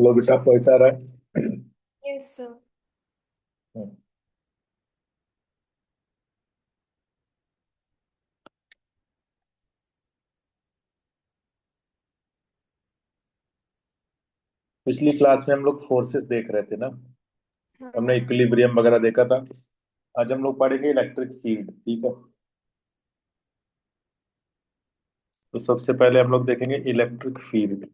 Hello बेटा, कैसा रहा है? Yes sir. पिछली क्लास में हम लोग फोर्सेस देख रहे थे ना। हमने हाँ। इक्विलिब्रियम वगैरह देखा था। आज हम लोग पढ़ेंगे इलेक्ट्रिक फील्ड, ठीक है। तो सबसे पहले हम लोग देखेंगे इलेक्ट्रिक फील्ड।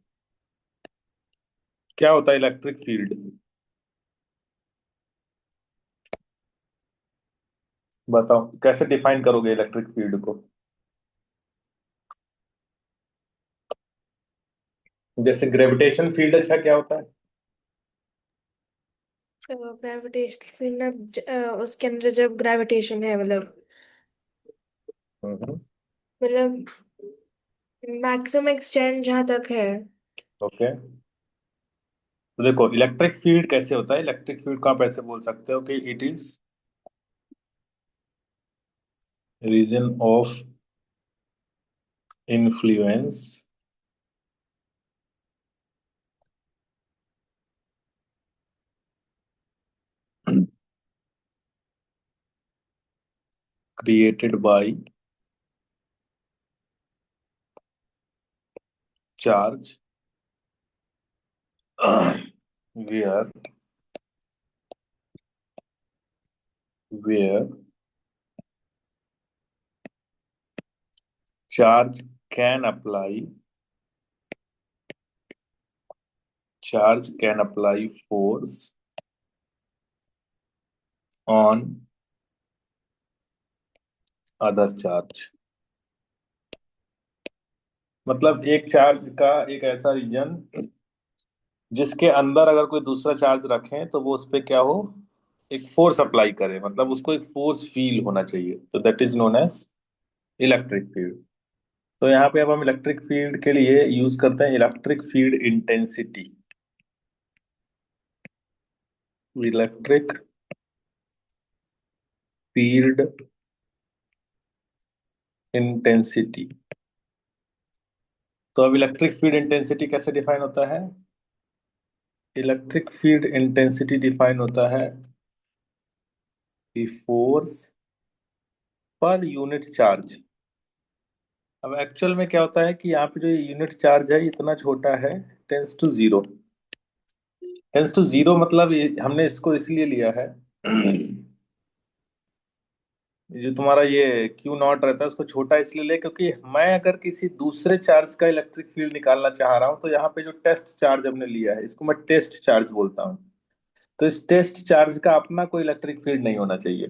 क्या होता है इलेक्ट्रिक फील्ड? बताओ कैसे डिफाइन करोगे इलेक्ट्रिक फील्ड को। जैसे ग्रेविटेशन फील्ड, अच्छा क्या होता है? ग्रेविटेशनल फील्ड ना उसके अंदर जब ग्रेविटेशन है हम्म। मतलब मैक्सिमम एक्सटेंड जहाँ तक है। ओके, तो देखो इलेक्ट्रिक फील्ड कैसे होता है। इलेक्ट्रिक फील्ड को आप ऐसे बोल सकते हो कि it is region of influence created by charge where where charge can apply charge can apply force on other charge। मतलब एक चार्ज का एक ऐसा रीजन जिसके अंदर अगर कोई दूसरा चार्ज रखें तो वो उस पे क्या हो, एक फोर्स अप्लाई करे, मतलब उसको एक फोर्स फील होना चाहिए, तो that is known as electric field. तो यहाँ पे अब हम इलेक्ट्रिक फील्ड के लिए यूज करते हैं electric field intensity. Electric field intensity. तो अब इलेक्ट्रिक फील्ड इंटेंसिटी कैसे डिफाइन होता है? इलेक्ट्रिक फील्ड इंटेंसिटी डिफाइन होता है कि फोर्स पर यूनिट चार्ज। अब एक्चुअल में क्या होता है कि यहाँ पे जो यूनिट चार्ज है इतना छोटा है, tends to zero. Tends to zero मतलब हमने इसको इसलिए लिया है जो तुम्हारा ये क्यू नॉट रहता है उसको छोटा इसलिए ले, क्योंकि मैं अगर किसी दूसरे चार्ज का इलेक्ट्रिक फील्ड निकालना चाह रहा हूँ तो यहाँ पे जो टेस्ट चार्ज हमने लिया है इसको मैं टेस्ट चार्ज बोलता हूँ। तो इस टेस्ट चार्ज का अपना कोई इलेक्ट्रिक फील्ड नहीं होना चाहिए,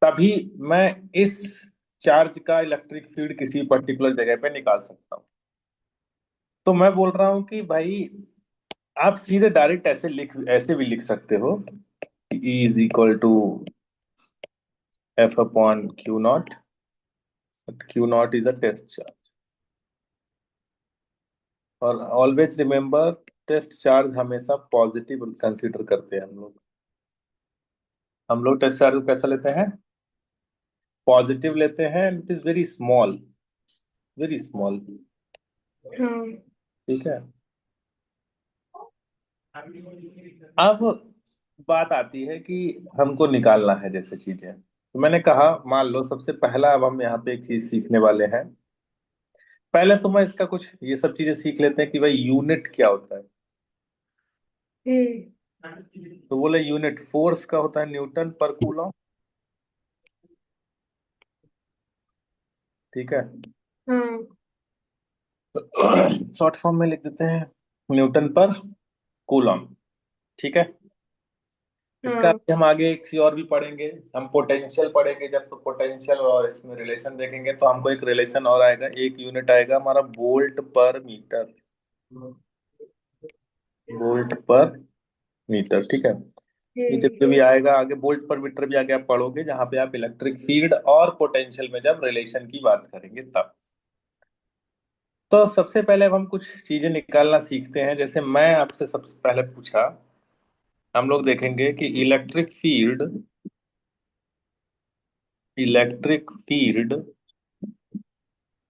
तभी मैं इस चार्ज का इलेक्ट्रिक फील्ड किसी पर्टिकुलर जगह पे निकाल सकता हूँ। तो मैं बोल रहा हूँ कि भाई आप सीधे डायरेक्ट ऐसे भी लिख सकते हो, E is equal to F upon q naught. Q naught is a test charge. और ऑलवेज रिमेम्बर, टेस्ट चार्ज हमेशा पॉजिटिव कंसीडर करते हैं हम लोग। हम लोग टेस्ट चार्ज को कैसा लेते हैं? पॉजिटिव लेते हैं, it is very small, very small. हाँ। ठीक है। अब बात आती है कि हमको निकालना है जैसे चीजें, तो मैंने कहा मान लो सबसे पहला अब हम यहाँ पे एक चीज सीखने वाले हैं। पहले तो मैं इसका कुछ ये सब चीजें सीख लेते हैं कि भाई यूनिट क्या होता है। हम्म। तो बोले यूनिट फोर्स का होता है न्यूटन पर कूलम। ठीक है। हाँ। शॉर्ट फॉर्म में लिख देते हैं न्यूटन पर कूलम। ठीक है। इसका हाँ। हम आगे एक चीज और भी पढ़ेंगे। हम पोटेंशियल पढ़ेंगे जब, तो पोटेंशियल और इसमें रिलेशन देखेंगे तो हमको एक रिलेशन और आएगा, एक यूनिट आएगा हमारा वोल्ट पर मीटर। वोल्ट पर मीटर, ठीक है। ये जब हम्म। भी आएगा आगे वोल्ट पर मीटर भी आगे आप पढ़ोगे, जहां पे आप इलेक्ट्रिक फील्ड और पोटेंशियल में जब रिलेशन की बात करेंगे तब। तो सबसे पहले अब हम कुछ चीजें निकालना सीखते हैं। जैसे मैं आपसे सबसे पहले पूछा, हम लोग देखेंगे कि electric field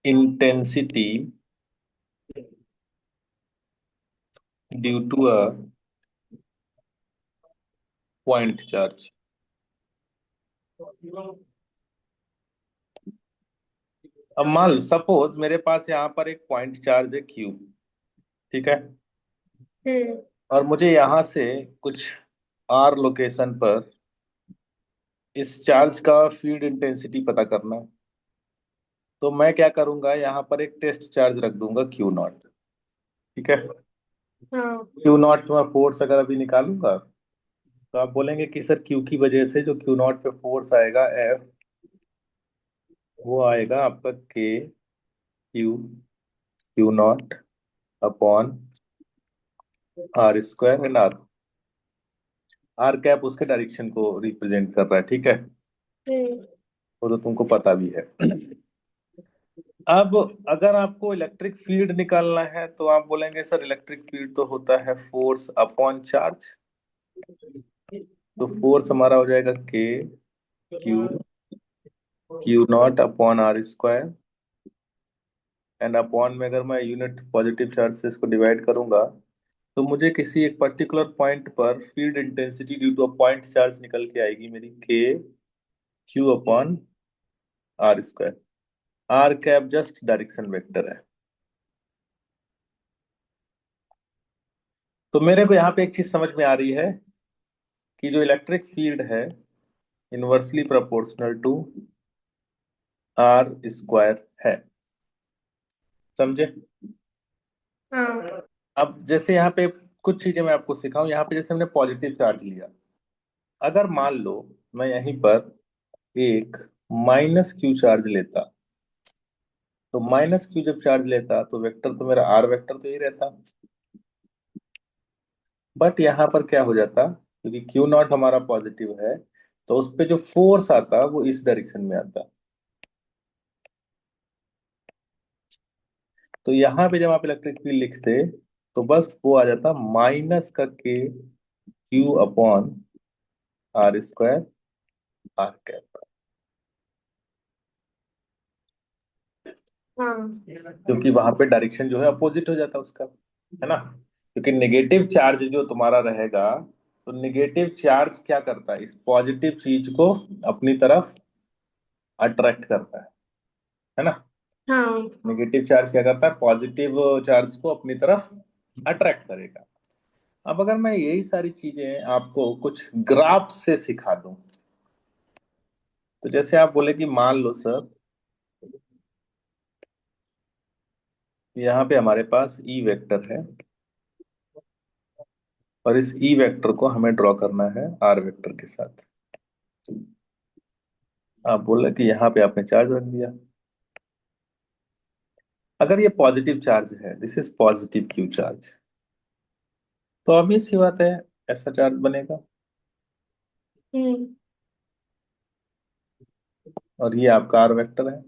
intensity due to a point charge. अब मान सपोज मेरे पास यहाँ पर एक पॉइंट चार्ज है क्यू, ठीक है, हम्म। और मुझे यहाँ से कुछ आर लोकेशन पर इस चार्ज का फील्ड इंटेंसिटी पता करना है। तो मैं क्या करूंगा, यहाँ पर एक टेस्ट चार्ज रख दूंगा क्यू नॉट, ठीक है। हाँ। क्यू नॉट में फोर्स अगर अभी निकालूंगा तो आप बोलेंगे कि सर क्यू की वजह से जो क्यू नॉट पे फोर्स आएगा एफ, वो आएगा आपका k q q naught upon r square and r. R cap उसके डायरेक्शन को रिप्रेजेंट कर रहा है, ठीक है, हम्म। वो तो तुमको पता भी है। अब अगर आपको इलेक्ट्रिक फील्ड निकालना है तो आप बोलेंगे सर इलेक्ट्रिक फील्ड तो होता है फोर्स अपॉन चार्ज। तो फोर्स हमारा हो जाएगा k q q naught upon r square, and upon में अगर मैं यूनिट पॉजिटिव चार्ज से इसको डिवाइड करूंगा तो मुझे किसी एक पर्टिकुलर पॉइंट पर field intensity due to a point charge निकल के आएगी मेरी k q upon r square. R cap just direction vector है। तो मेरे को यहाँ पे एक चीज समझ में आ रही है कि जो इलेक्ट्रिक फील्ड है inversely proportional to r square है। समझे? हाँ। अब जैसे यहाँ पे कुछ चीजें मैं आपको सिखाऊं, यहाँ पे जैसे हमने पॉजिटिव चार्ज लिया, अगर मान लो मैं यहीं पर एक माइनस क्यू चार्ज लेता, तो माइनस क्यू जब चार्ज लेता तो वेक्टर तो मेरा आर वेक्टर तो यही रहता। बट यहाँ पर क्या हो जाता, क्योंकि क्यू नॉट हमारा पॉजिटिव है तो उस पे जो फोर्स आता वो इस डायरेक्शन में आता। तो यहाँ पे जब आप इलेक्ट्रिक फील्ड लिखते तो बस वो आ जाता माइनस का k q upon r square r cap, हाँ। क्योंकि वहां पे डायरेक्शन जो है अपोजिट हो जाता उसका, है ना। क्योंकि नेगेटिव चार्ज जो तुम्हारा रहेगा, तो नेगेटिव चार्ज क्या करता है, इस पॉजिटिव चीज को अपनी तरफ अट्रैक्ट करता है ना। हाँ। नेगेटिव चार्ज क्या करता है, पॉजिटिव चार्ज को अपनी तरफ अट्रैक्ट करेगा। अब अगर मैं यही सारी चीजें आपको कुछ ग्राफ से सिखा दूं, तो जैसे आप बोले कि मान लो सर यहाँ पे हमारे पास ई वेक्टर है और इस ई वेक्टर को हमें ड्रॉ करना है आर वेक्टर के साथ। आप बोले कि यहाँ पे आपने चार्ज रख दिया, अगर ये पॉजिटिव चार्ज है, this is positive Q charge, तो ऑब्वियस सी बात है ऐसा चार्ज बनेगा। हम्म। और ये आपका आर वेक्टर है,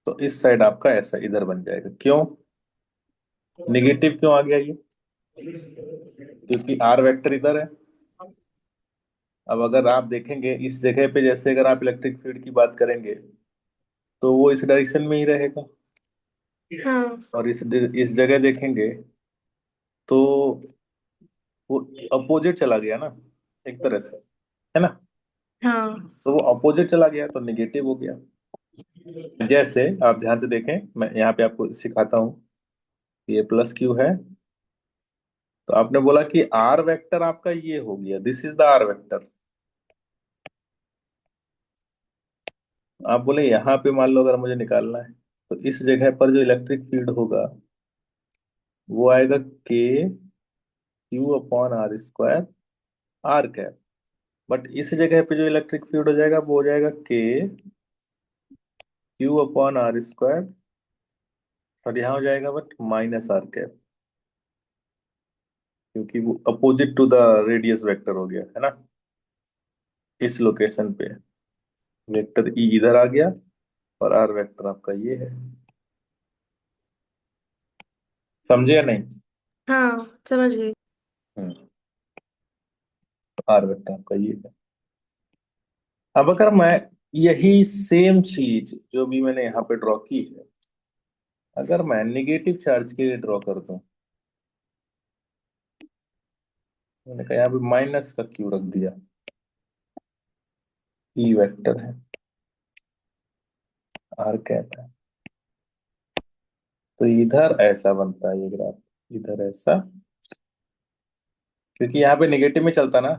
तो इस साइड आपका ऐसा इधर बन जाएगा। क्यों निगेटिव क्यों आ गया ये, क्योंकि आर वेक्टर इधर है। अब अगर आप देखेंगे इस जगह पे, जैसे अगर आप इलेक्ट्रिक फील्ड की बात करेंगे तो वो इस डायरेक्शन में ही रहेगा, हाँ। और इस जगह देखेंगे तो वो अपोजिट चला गया ना, एक तरह से, है ना। हाँ। तो वो अपोजिट चला गया तो निगेटिव हो गया। जैसे आप ध्यान से देखें, मैं यहाँ पे आपको सिखाता हूँ, ये प्लस क्यू है, तो आपने बोला कि आर वेक्टर आपका ये हो गया, this is the r vector. आप बोले यहाँ पे मान लो अगर मुझे निकालना है तो इस जगह पर जो इलेक्ट्रिक फील्ड होगा वो आएगा k q upon r square r cap. But इस जगह पे जो इलेक्ट्रिक फील्ड हो जाएगा वो हो जाएगा k q upon r square, और यहाँ हो जाएगा बट माइनस आर कैप, क्योंकि वो opposite to the radius vector हो गया, है ना। इस लोकेशन पे वेक्टर ई इधर आ गया और आर वेक्टर आपका ये है। समझे या नहीं? हाँ, समझ गई। हम्म, आर वेक्टर आपका ये है। अब अगर मैं यही सेम चीज जो भी मैंने यहाँ पे ड्रॉ की है, अगर मैं निगेटिव चार्ज के लिए ड्रॉ कर दूं, मैंने कहा यहाँ पे माइनस का क्यू रख दिया, ई वेक्टर है, आर कैप है। तो इधर ऐसा बनता है ये ग्राफ, इधर ऐसा, क्योंकि यहाँ पे नेगेटिव में चलता ना।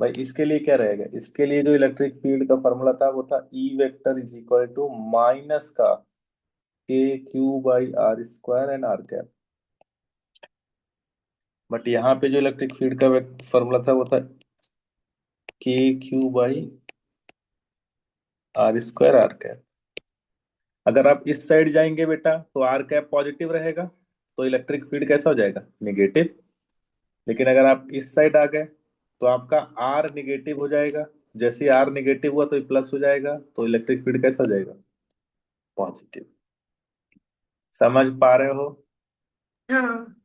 भाई इसके लिए क्या रहेगा, इसके लिए जो इलेक्ट्रिक फील्ड का फॉर्मूला था वो था E vector is equal to minus का k q by r square and r cap. But यहाँ पे जो इलेक्ट्रिक फील्ड का फॉर्मूला था वो था k q by r square r cap. अगर आप इस साइड जाएंगे बेटा तो आर कैप पॉजिटिव रहेगा, तो इलेक्ट्रिक फील्ड कैसा हो जाएगा, नेगेटिव। लेकिन अगर आप इस साइड आ गए तो आपका आर निगेटिव हो जाएगा। जैसे आर निगेटिव हुआ तो ये प्लस हो जाएगा, तो इलेक्ट्रिक फील्ड कैसा हो जाएगा, पॉजिटिव। समझ पा रहे हो। हाँ।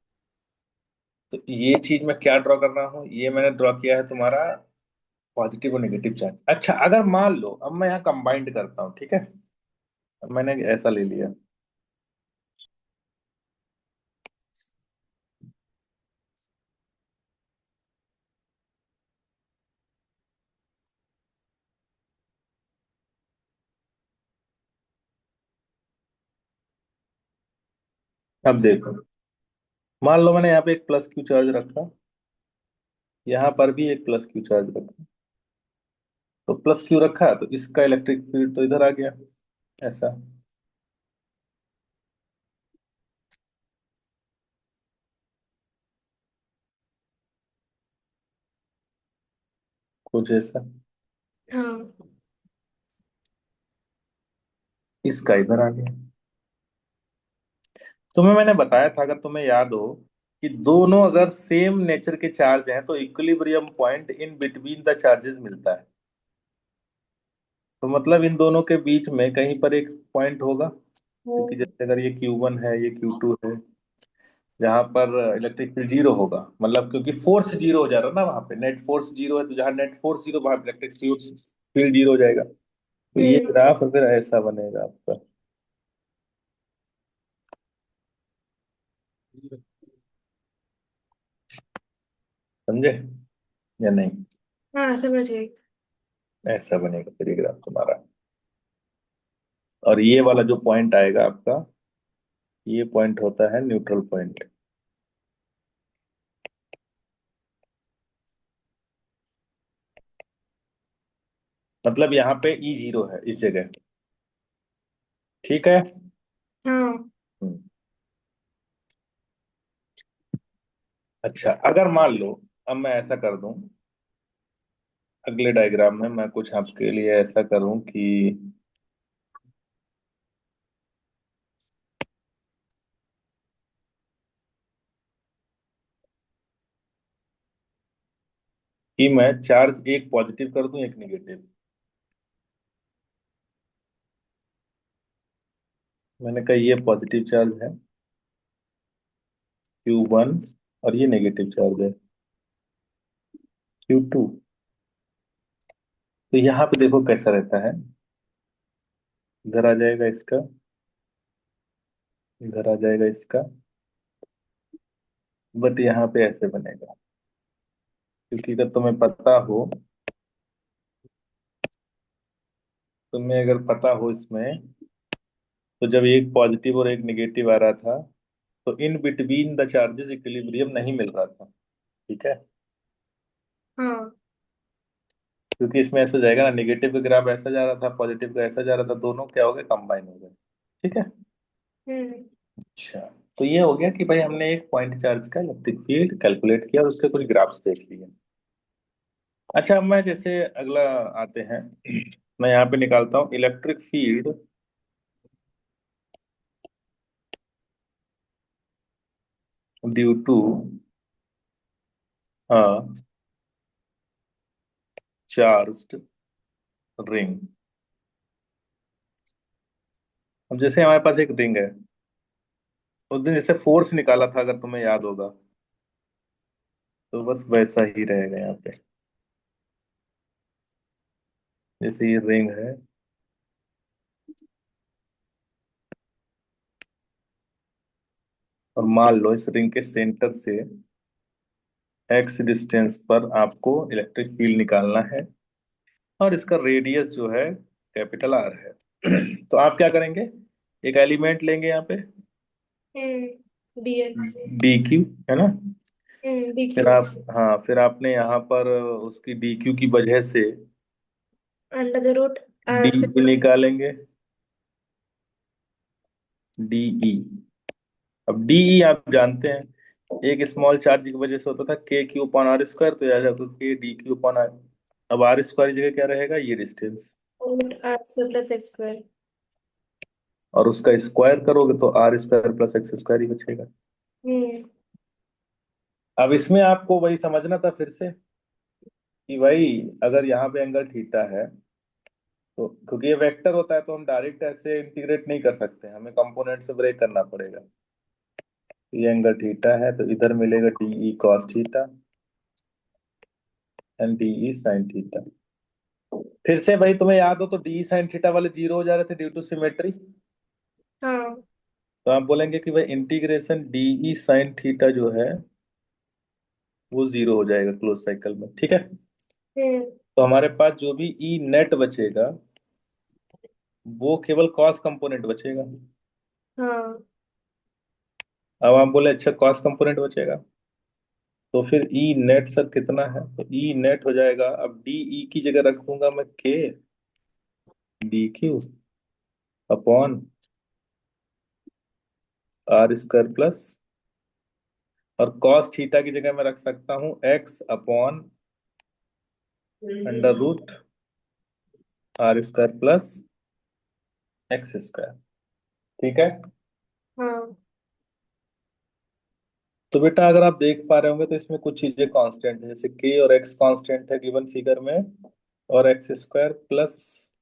तो ये चीज मैं क्या ड्रॉ कर रहा हूँ, ये मैंने ड्रॉ किया है तुम्हारा पॉजिटिव और नेगेटिव चार्ज। अच्छा अगर मान लो अब मैं यहाँ कंबाइंड करता हूँ, ठीक है, अब मैंने ऐसा ले लिया। अब देखो, मान लो मैंने यहाँ पे एक प्लस क्यू चार्ज रखा, यहाँ पर भी एक प्लस क्यू चार्ज रखा। तो प्लस क्यू रखा तो इसका इलेक्ट्रिक फील्ड तो इधर आ गया, ऐसा, कुछ ऐसा। हाँ। इसका इधर आ गया। तुम्हें मैंने बताया था, अगर तुम्हें याद हो, कि दोनों अगर सेम नेचर के चार्ज हैं तो equilibrium point in between the charges मिलता है। तो मतलब इन दोनों के बीच में कहीं पर एक पॉइंट होगा, क्योंकि हम्म। जैसे अगर ये Q1 है, ये Q2 है, जहां पर इलेक्ट्रिक फील्ड जीरो होगा, मतलब क्योंकि फोर्स जीरो हो जा रहा है ना, वहां पे नेट फोर्स जीरो है, तो जहां नेट फोर्स जीरो वहां इलेक्ट्रिक फील्ड जीरो हो जाएगा। तो ये हम्म। ग्राफ फिर ऐसा बनेगा आपका। समझे या नहीं। हाँ, समझ गई। ऐसा बनेगा फिर ये ग्राफ तुम्हारा। और ये वाला जो पॉइंट आएगा आपका, ये पॉइंट होता है न्यूट्रल पॉइंट। मतलब यहाँ पे ई जीरो है इस जगह, ठीक है। हाँ। हम्म। अच्छा अगर मान लो, अब मैं ऐसा कर दूं, अगले डायग्राम में मैं कुछ आपके लिए ऐसा करूं कि मैं चार्ज एक पॉजिटिव कर दूं एक निगेटिव। मैंने कहा ये पॉजिटिव चार्ज है Q1, और ये नेगेटिव चार्ज है Q2। तो यहाँ पे देखो कैसा रहता है, इधर आ जाएगा इसका, इधर आ जाएगा इसका, बट यहाँ पे ऐसे बनेगा। क्योंकि अगर तुम्हें पता हो, तुम्हें अगर पता हो इसमें, तो जब एक पॉजिटिव और एक नेगेटिव आ रहा था तो in between the charges equilibrium नहीं मिल रहा था, ठीक है। हाँ। क्योंकि इसमें ऐसा जाएगा ना, नेगेटिव का ग्राफ ऐसा जा रहा था, पॉजिटिव का ऐसा जा रहा था, दोनों क्या हो गए, कंबाइन हो गए, ठीक है। हम्म। अच्छा, तो ये हो गया कि भाई हमने एक पॉइंट चार्ज का इलेक्ट्रिक फील्ड कैलकुलेट किया और उसके कुछ ग्राफ्स देख लिए। अच्छा अब मैं जैसे अगला आते हैं, मैं यहाँ पे निकालता हूँ electric field due to charged ring. अब जैसे हमारे पास एक रिंग है, उस दिन जैसे फोर्स निकाला था अगर तुम्हें याद होगा, तो बस वैसा ही रहेगा यहाँ पे। जैसे ये रिंग है, और मान लो इस रिंग के सेंटर से एक्स डिस्टेंस पर आपको इलेक्ट्रिक फील्ड निकालना है, और इसका रेडियस जो है कैपिटल आर है। तो आप क्या करेंगे, एक एलिमेंट लेंगे यहाँ पे, dx। डी क्यू, है ना। फिर dq। आप, हाँ, फिर आपने यहाँ पर उसकी डी क्यू की वजह से under the root d r निकालेंगे, डीई। अब डीई आप जानते हैं, एक स्मॉल चार्ज की वजह से होता था k q upon r square, तो याद रखो K D Q upon R. अब आर स्क्वायर की जगह क्या रहेगा, ये distance, root are square plus x square. और उसका स्क्वायर करोगे तो R square plus x square ही बचेगा। हम्म। अब इसमें आपको वही समझना था फिर से, कि भाई अगर यहाँ पे एंगल थीटा है, तो क्योंकि ये वेक्टर होता है तो हम डायरेक्ट ऐसे इंटीग्रेट नहीं कर सकते, हमें कंपोनेंट से ब्रेक करना पड़ेगा। ये एंगल थीटा है तो इधर मिलेगा D E cos theta and D E sine theta. फिर से भाई तुम्हें याद हो तो डी साइन थीटा वाले जीरो हो जा रहे थे ड्यू टू सिमेट्री। हाँ। तो आप बोलेंगे कि भाई integration D E sine theta जो है वो जीरो हो जाएगा क्लोज साइकिल में, ठीक है। हम्म। तो हमारे पास जो भी ई नेट बचेगा वो केवल कॉस कंपोनेंट बचेगा। हाँ। अब आप बोले अच्छा कॉस कंपोनेंट बचेगा, तो फिर ई नेट सर कितना है, तो ई नेट हो जाएगा, अब डी ई की जगह रख दूंगा मैं k D Q upon r square plus, और कॉस थीटा की जगह मैं रख सकता हूँ x upon under root are square plus x square, ठीक है। हाँ। तो बेटा अगर आप देख पा रहे होंगे तो इसमें कुछ चीजें कांस्टेंट है, जैसे के और एक्स कांस्टेंट है गिवन फिगर में, और x square plus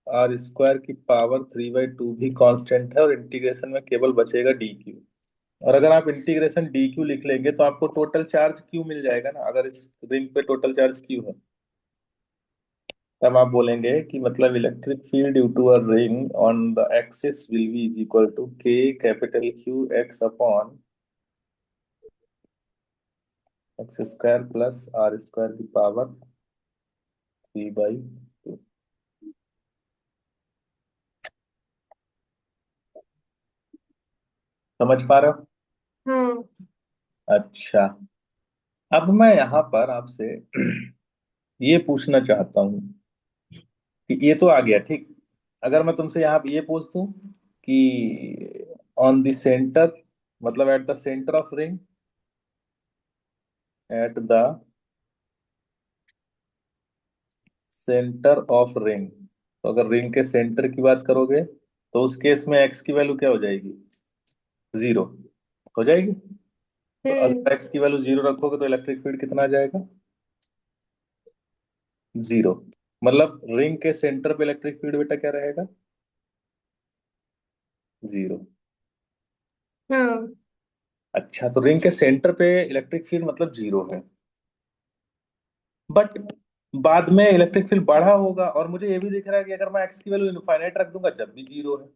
are square की पावर 3/2 भी कांस्टेंट है, और इंटीग्रेशन में केवल बचेगा डी क्यू। और अगर आप इंटीग्रेशन डी क्यू लिख लेंगे तो आपको टोटल चार्ज क्यू मिल जाएगा ना, अगर इस रिंग पे टोटल चार्ज क्यू है, तब आप बोलेंगे कि मतलब electric field due to a ring on the axis will be is equal to K capital Q x upon x square plus are square की पावर 3/2। समझ पा रहे हो। हाँ। अच्छा, अब मैं यहाँ पर आपसे ये पूछना चाहता हूँ कि ये तो आ गया ठीक, अगर मैं तुमसे यहाँ पे ये पूछ दूं कि ऑन द सेंटर, मतलब at the centre of ring, at the centre of ring, तो अगर रिंग के सेंटर की बात करोगे तो उस केस में एक्स की वैल्यू क्या हो जाएगी, जीरो हो जाएगी। तो हम्म। अगर एक्स की वैल्यू जीरो रखोगे तो इलेक्ट्रिक फील्ड कितना आ जाएगा, जीरो। मतलब रिंग के सेंटर पे इलेक्ट्रिक फील्ड बेटा क्या रहेगा, जीरो। हाँ। अच्छा, तो रिंग के सेंटर पे इलेक्ट्रिक फील्ड मतलब जीरो है, बट बाद में इलेक्ट्रिक फील्ड बढ़ा होगा, और मुझे ये भी दिख रहा है कि अगर मैं एक्स की वैल्यू इनफाइनाइट रख दूंगा जब भी जीरो है,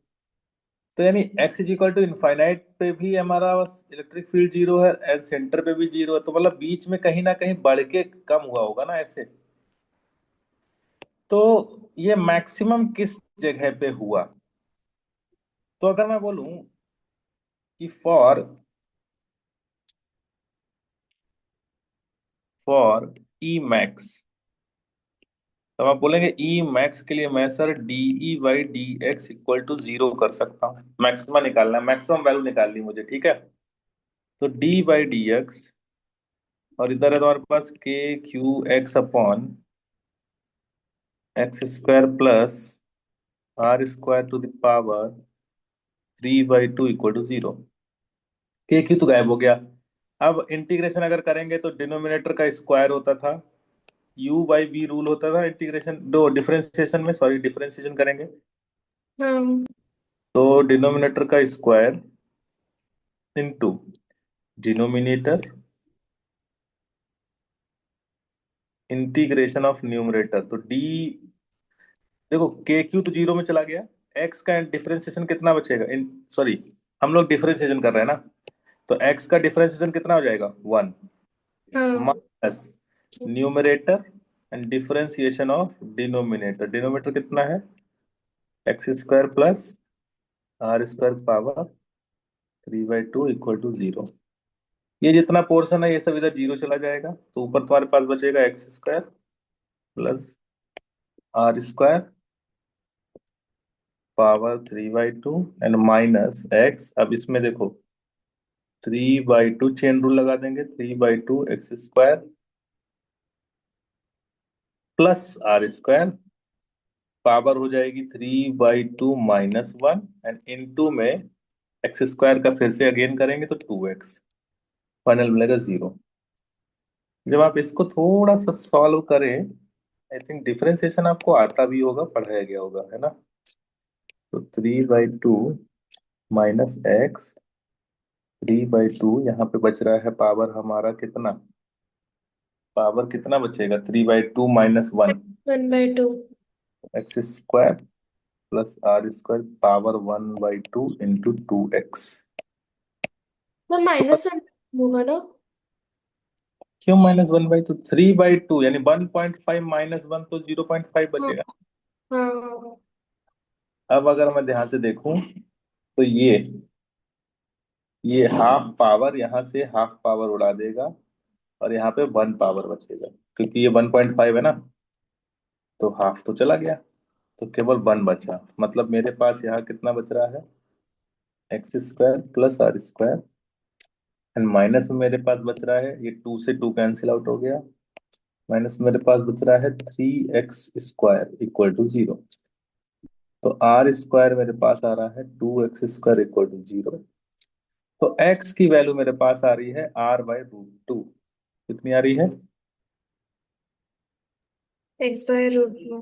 तो यानी x is equal to infinite पे भी हमारा इलेक्ट्रिक फील्ड जीरो है एंड सेंटर पे भी जीरो है, तो मतलब बीच में कहीं ना कहीं बढ़ के कम हुआ होगा ना ऐसे। तो ये मैक्सिमम किस जगह पे हुआ, तो अगर मैं बोलूं कि फॉर ई मैक्स, तो आप बोलेंगे ई मैक्स के लिए मैं sir d e by d x equal to zero कर सकता हूँ, मैक्सिमम निकालना है, मैक्सिमम वैल्यू निकालनी है मुझे, ठीक है। तो डी बाई डी एक्स, और इधर है तुम्हारे पास k q x upon x square plus are square to the power 3/2 equal to zero. K q तो गायब हो गया। अब इंटीग्रेशन अगर करेंगे तो डिनोमिनेटर का स्क्वायर होता था, यू बाई बी रूल होता था इंटीग्रेशन, दो डिफरेंशिएशन में, सॉरी डिफरेंशिएशन करेंगे हाँ। तो डिनोमिनेटर का square into denominator integration of numerator, तो डी, देखो के क्यू तो जीरो में चला गया, एक्स का डिफरेंशिएशन कितना बचेगा, इन सॉरी हम लोग डिफरेंशिएशन कर रहे हैं ना, तो एक्स का डिफरेंशिएशन कितना हो जाएगा, वन। हाँ। Plus numerator and differentiation of denominator. Denominator कितना है? X square plus are square power 3/2 equal to 0। ये जितना पोर्शन है ये सब इधर जीरो चला जाएगा, तो ऊपर तुम्हारे पास बचेगा x square plus are square power 3/2 and minus x. अब इसमें देखो 3/2 चेन रूल लगा देंगे, 3/2 x square plus are square power हो जाएगी 3/2 -1 एंड इनटू में एक्स स्क्वायर का फिर से अगेन करेंगे तो 2x, फाइनल मिलेगा 0। जब आप इसको थोड़ा सा सॉल्व करें, आई थिंक डिफरेंशिएशन आपको आता भी होगा, पढ़ाया गया होगा, है ना? तो 3/2 -x, 3/2 यहाँ पे बच रहा है पावर हमारा कितना? पावर कितना बचेगा? 3/2 -1, 1/2। X square plus are square power 1/2 into 2x। तो -1 होगा ना? क्यों -1/2? 3/2 यानी 1.5 -1 तो 0.5 हाँ बचेगा। हाँ हाँ। अब अगर मैं ध्यान से देखूं तो ये हाफ पावर यहाँ से हाफ पावर उड़ा देगा और यहाँ पे 1 पावर बचेगा, क्योंकि ये 1.5 है ना, तो हाफ तो चला गया, तो केवल 1 बचा। मतलब मेरे पास यहाँ कितना बच रहा है? X square plus are square and minus में मेरे पास बच रहा है, ये 2 से 2 कैंसिल आउट हो गया, माइनस में मेरे पास बच रहा है 3x स्क्वायर इक्वल टू 0। तो आर स्क्वायर मेरे पास आ रहा है 2x स्क्वायर इक्वल टू 0। तो x की वैल्यू मेरे पास आ रही है r/√2। कितनी आ रही है? x/√2।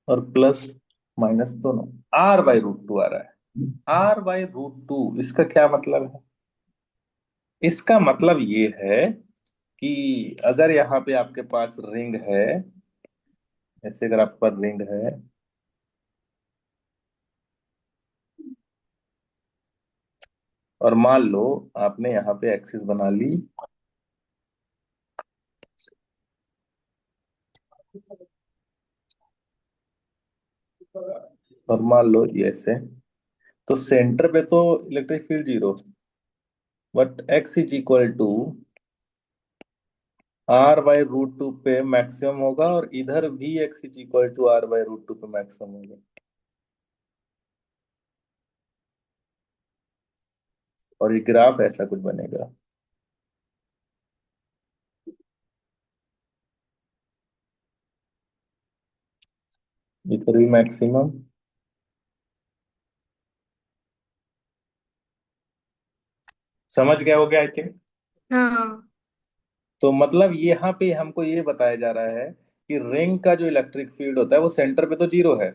और प्लस माइनस दोनों, r/√2 आ रहा है। r/√2 इसका क्या मतलब है? इसका मतलब ये है कि अगर यहाँ पे आपके पास रिंग है, ऐसे अगर आपके पास रिंग है और मान लो आपने यहाँ पे एक्सिस बना ली, और मान लो ये ऐसे, तो सेंटर पे तो electric field 0, but x is equal to r/√2 पे मैक्सिमम होगा, और इधर भी x is equal to r/√2 पे मैक्सिमम होगा। और ये ग्राफ ऐसा कुछ बनेगा। इधर भी मैक्सिमम, समझ गया हो गया आई थिंक। हाँ तो मतलब यहाँ पे हमको ये बताया जा रहा है कि रिंग का जो इलेक्ट्रिक फील्ड होता है वो सेंटर पे तो 0 है,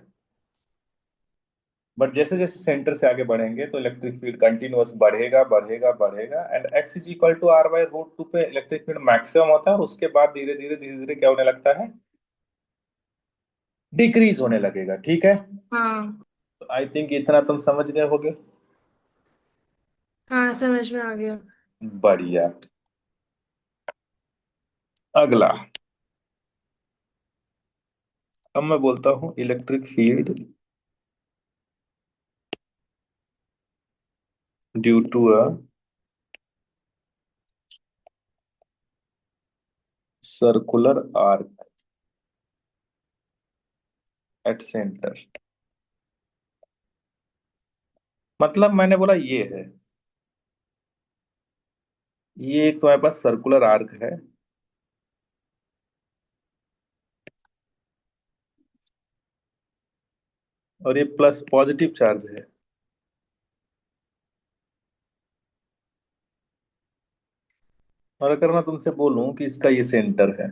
बट जैसे जैसे सेंटर से आगे बढ़ेंगे तो इलेक्ट्रिक फील्ड कंटिन्यूअस बढ़ेगा बढ़ेगा बढ़ेगा, and x is equal to r/√2 पे इलेक्ट्रिक फील्ड मैक्सिमम होता है, और उसके बाद धीरे धीरे धीरे धीरे क्या होने लगता है? डिक्रीज होने लगेगा। ठीक है, हाँ तो आई थिंक इतना तुम समझ गए होगे। हाँ, समझ में आ गया। बढ़िया। अगला, अब मैं बोलता हूँ electric field due to a circular arc at center. मतलब मैंने बोला ये है, ये एक तुम्हारे पास सर्कुलर आर्क है, और ये प्लस पॉजिटिव चार्ज है। और अगर मैं तुमसे बोलूं कि इसका ये सेंटर है,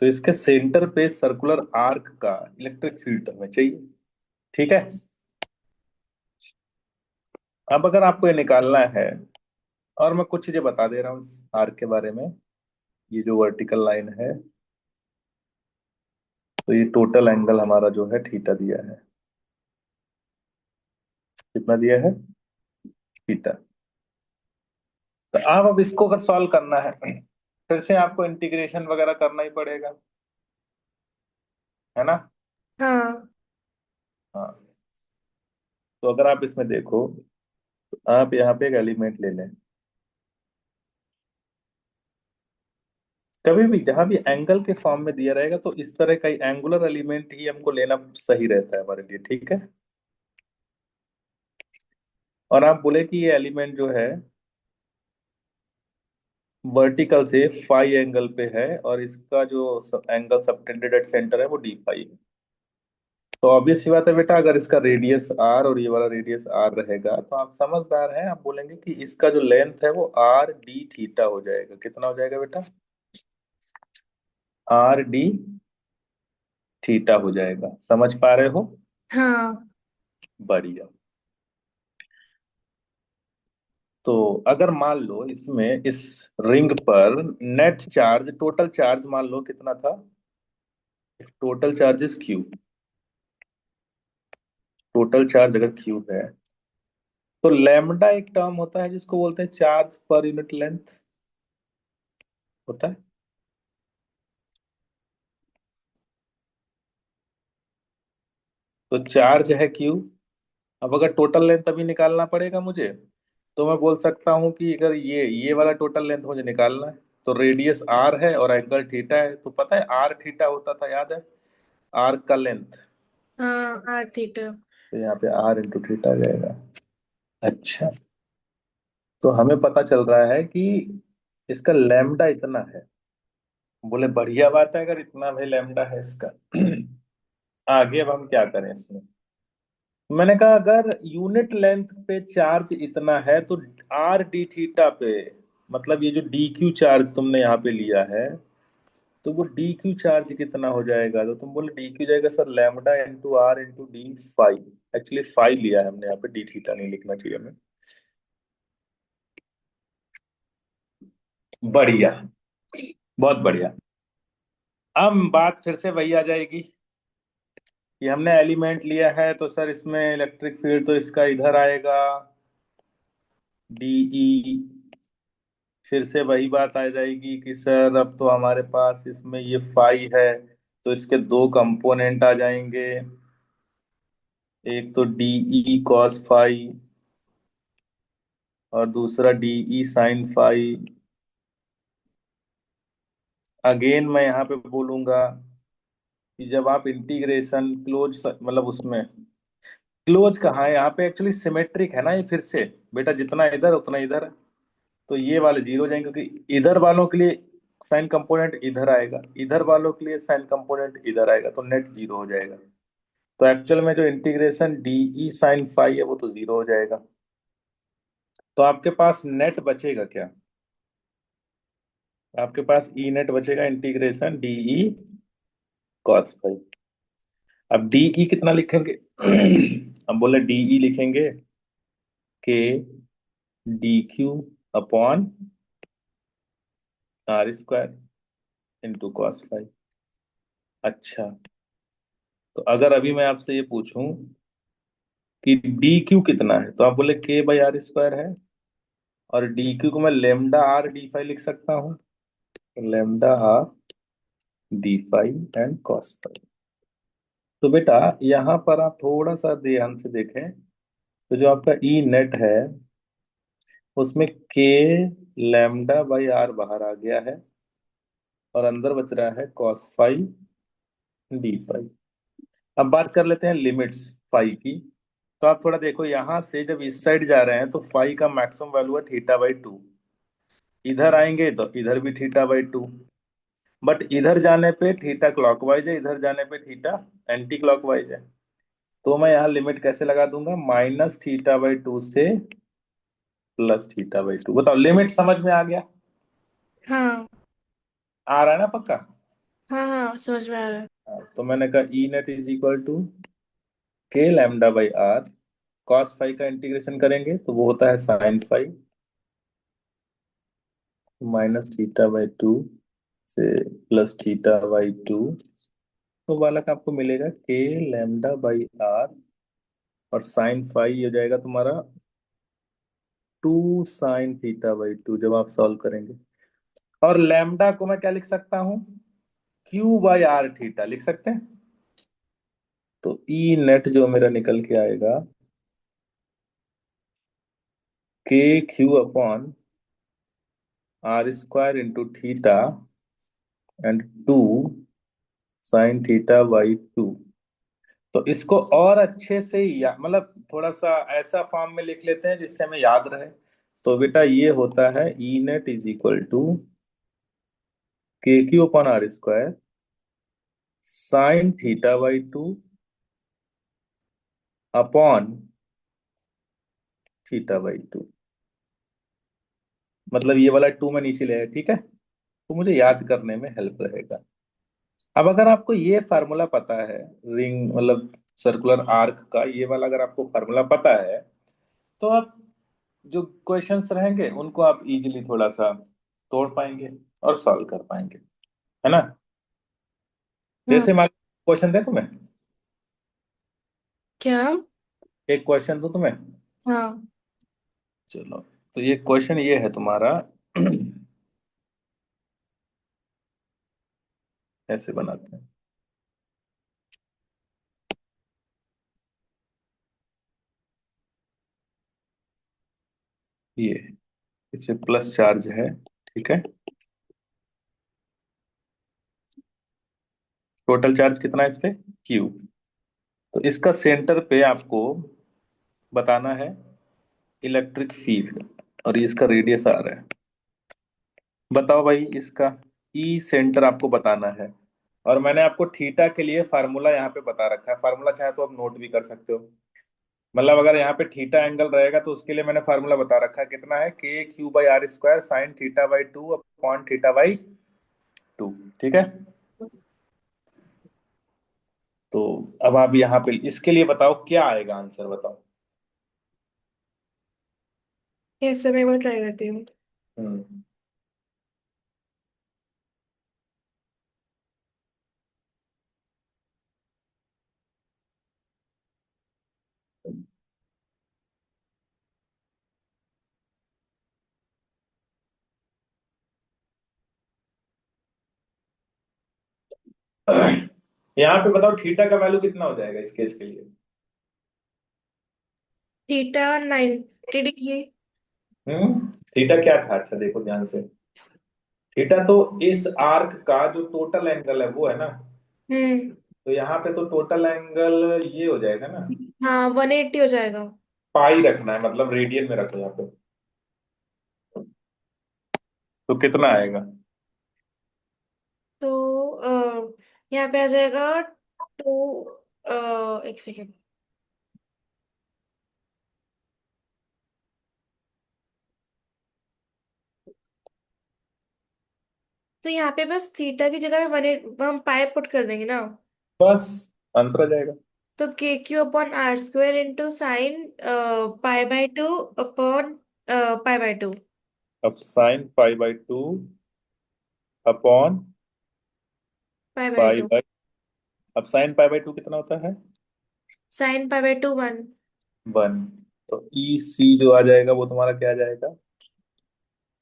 तो इसके सेंटर पे सर्कुलर आर्क का इलेक्ट्रिक फील्ड हमें चाहिए। ठीक है, अब अगर आपको ये निकालना है, और मैं कुछ चीजें बता दे रहा हूँ इस आर्क के बारे में। ये जो वर्टिकल लाइन है, तो ये टोटल एंगल हमारा जो है थीटा दिया है। कितना दिया है? थीटा। तो आप अब इसको अगर सॉल्व करना है, फिर से आपको इंटीग्रेशन वगैरह करना ही पड़ेगा, है ना। हाँ। हाँ। तो अगर आप इसमें देखो, तो आप यहाँ पे एक एलिमेंट ले लें। कभी भी जहां भी एंगल के फॉर्म में दिया रहेगा तो इस तरह का एंगुलर एलिमेंट ही हमको लेना सही रहता है हमारे लिए, ठीक है। और आप बोले कि ये एलिमेंट जो है वर्टिकल से फाई एंगल पे है, और इसका जो एंगल सबटेंडेड एट सेंटर है वो डी फाई है। तो ऑब्वियस सी बात है बेटा, अगर इसका रेडियस आर और ये वाला रेडियस आर रहेगा तो आप समझदार हैं, आप बोलेंगे कि इसका जो लेंथ है वो आर डी थीटा हो जाएगा। कितना हो जाएगा बेटा? आर डी थीटा हो जाएगा। समझ पा रहे हो? हाँ। बढ़िया। तो अगर मान लो इसमें इस रिंग पर नेट चार्ज, टोटल चार्ज मान लो कितना था, total charges Q, total charge अगर क्यू है, तो लैम्डा एक टर्म होता है जिसको बोलते हैं चार्ज पर यूनिट लेंथ, होता है। तो चार्ज है क्यू। अब अगर टोटल लेंथ अभी निकालना पड़ेगा मुझे, तो मैं बोल सकता हूँ कि अगर ये वाला टोटल लेंथ मुझे निकालना है, तो रेडियस आर है और एंगल थीटा है, तो पता है आर थीटा होता था, याद है, आर का लेंथ। हाँ, आर थीटा। तो यहाँ पे आर इंटू थीटा आ जाएगा। अच्छा। तो हमें पता चल रहा है कि इसका लैम्डा इतना है। बोले बढ़िया बात है, अगर इतना भाई लैम्डा है इसका। आगे अब हम क्या करें इसमें। मैंने कहा अगर यूनिट लेंथ पे चार्ज इतना है तो आर डी थीटा पे, मतलब ये जो डी क्यू चार्ज तुमने यहाँ पे लिया है, तो वो डी क्यू चार्ज कितना हो जाएगा। तो तुम बोले डी क्यू जाएगा sir lambda into r into d phi. Actually phi लिया है हमने यहाँ पे, डी थीटा नहीं लिखना चाहिए हमें। बढ़िया। बहुत बढ़िया। अब बात फिर से वही आ जाएगी कि हमने एलिमेंट लिया है तो सर इसमें इलेक्ट्रिक फील्ड तो इसका इधर आएगा, डीई। फिर से वही बात आ जाएगी कि सर अब तो हमारे पास इसमें ये फाई है, तो इसके दो कंपोनेंट आ जाएंगे, एक तो डीई कॉस फाई और दूसरा डीई साइन फाई। अगेन मैं यहाँ पे बोलूंगा कि जब आप इंटीग्रेशन क्लोज, मतलब उसमें क्लोज कहाँ है, यहाँ पे एक्चुअली सिमेट्रिक है ना ये, फिर से बेटा जितना इधर उतना इधर है। तो ये वाले जीरो हो जाएंगे, क्योंकि इधर वालों के लिए साइन कंपोनेंट इधर आएगा, इधर वालों के लिए साइन कंपोनेंट इधर आएगा, तो नेट जीरो हो जाएगा। तो एक्चुअल में जो इंटीग्रेशन डीई साइन फाई है वो तो जीरो हो जाएगा। तो आपके पास नेट बचेगा क्या? आपके पास ई नेट बचेगा इंटीग्रेशन डीई कॉस फाई। अब डीई कितना लिखेंगे? अब बोले डीई लिखेंगे k D Q upon r square into cos phi. अच्छा। तो अगर अभी मैं आपसे ये पूछूं कि डी क्यू कितना है, तो आप बोले के बाई आर स्क्वायर है, और डी क्यू को मैं लेमडा आर डी फाई लिख सकता हूँ, lambda r d phi and cos phi. तो बेटा यहाँ पर आप थोड़ा सा ध्यान से देखें, तो जो आपका ई नेट है उसमें के लेमडा बाई आर बाहर आ गया है, और अंदर बच रहा है कॉस फाई डी फाई। अब बात कर लेते हैं लिमिट्स फाई की। तो आप थोड़ा देखो, यहां से जब इस साइड जा रहे हैं तो फाई का मैक्सिमम वैल्यू है थीटा बाई टू, इधर आएंगे तो इधर भी थीटा बाई टू, बट इधर जाने पे थीटा क्लॉकवाइज है, इधर जाने पे थीटा एंटी क्लॉकवाइज है। तो मैं यहाँ लिमिट कैसे लगा दूंगा, माइनस थीटा बाई टू से प्लस थीटा बाई टू। बताओ लिमिट समझ में आ गया? हाँ। आ रहा है ना पक्का? हाँ, हाँ, समझ में आ रहा है। तो मैंने कहा e net is equal to k lambda by r, cos phi का इंटीग्रेशन करेंगे तो वो होता है sine phi minus theta by two से प्लस थीटा बाई टू। तो वाला का आपको मिलेगा के लैम्डा बाई आर, और साइन फाई हो जाएगा तुम्हारा 2 sin θ/2 जब आप सॉल्व करेंगे। और लैम्डा को मैं क्या लिख सकता हूँ? Q/R थीटा लिख सकते हैं। तो ई नेट जो मेरा निकल के आएगा, KQ/R² × θ एंड 2 sin θ/2। तो इसको और अच्छे से या मतलब थोड़ा सा ऐसा फॉर्म में लिख लेते हैं जिससे हमें याद रहे। तो बेटा ये होता है E net = KQ/R² sin θ/2 upon θ/2। मतलब ये वाला 2 में नीचे ले आया, ठीक है। तो मुझे याद करने में हेल्प रहेगा। अब अगर आपको ये फार्मूला पता है, रिंग मतलब सर्कुलर आर्क का ये वाला अगर आपको फार्मूला पता है, तो आप जो क्वेश्चंस रहेंगे उनको आप इजीली थोड़ा सा तोड़ पाएंगे और सॉल्व कर पाएंगे, है ना। हाँ। जैसे मान क्वेश्चन दे तुम्हें, क्या? एक क्वेश्चन दो तुम्हें। हाँ। चलो, तो ये क्वेश्चन ये है तुम्हारा। ऐसे बनाते हैं, ये इस पे प्लस चार्ज है, ठीक है। टोटल चार्ज कितना है इस पे? क्यू। तो इसका सेंटर पे आपको बताना है इलेक्ट्रिक फील्ड, और ये इसका रेडियस आ रहा है। बताओ भाई इसका ई सेंटर आपको बताना है। और मैंने आपको थीटा के लिए फार्मूला यहाँ पे बता रखा है। फार्मूला चाहे तो आप नोट भी कर सकते हो। मतलब अगर यहाँ पे थीटा एंगल रहेगा तो उसके लिए मैंने फार्मूला बता रखा है, कितना है? KQ/R² sin θ/2 अपॉन θ/2, ठीक है। तो अब आप यहाँ पे इसके लिए बताओ क्या आएगा आंसर, बताओ। कैसे? मैं एक बार ट्राई करती हूँ। हम्म। यहाँ पे बताओ थीटा का वैल्यू कितना हो जाएगा इस केस के लिए? Theta 90 degree. थीटा क्या था? अच्छा देखो ध्यान से। थीटा तो इस आर्क का जो टोटल एंगल है वो है ना। हम्म। तो यहाँ पे तो टोटल एंगल ये हो जाएगा ना। हाँ, 180 हो जाएगा। पाई रखना है, मतलब रेडियन में रखो यहाँ पे। तो कितना आएगा? तो यहाँ पे आ जाएगा। तो एक सेकेंड। तो यहाँ पे बस थीटा की जगह पे 180 हम पाई पुट कर देंगे ना। बस आंसर आ जाएगा। तो KQ/R² इंटू साइन π/2 अपॉन π/2। अब sine π/2 upon pi by pi two by. अब साइन π/2 कितना होता है? साइन π/2 1। 1। तो ई सी जो आ जाएगा वो तुम्हारा क्या आ जाएगा?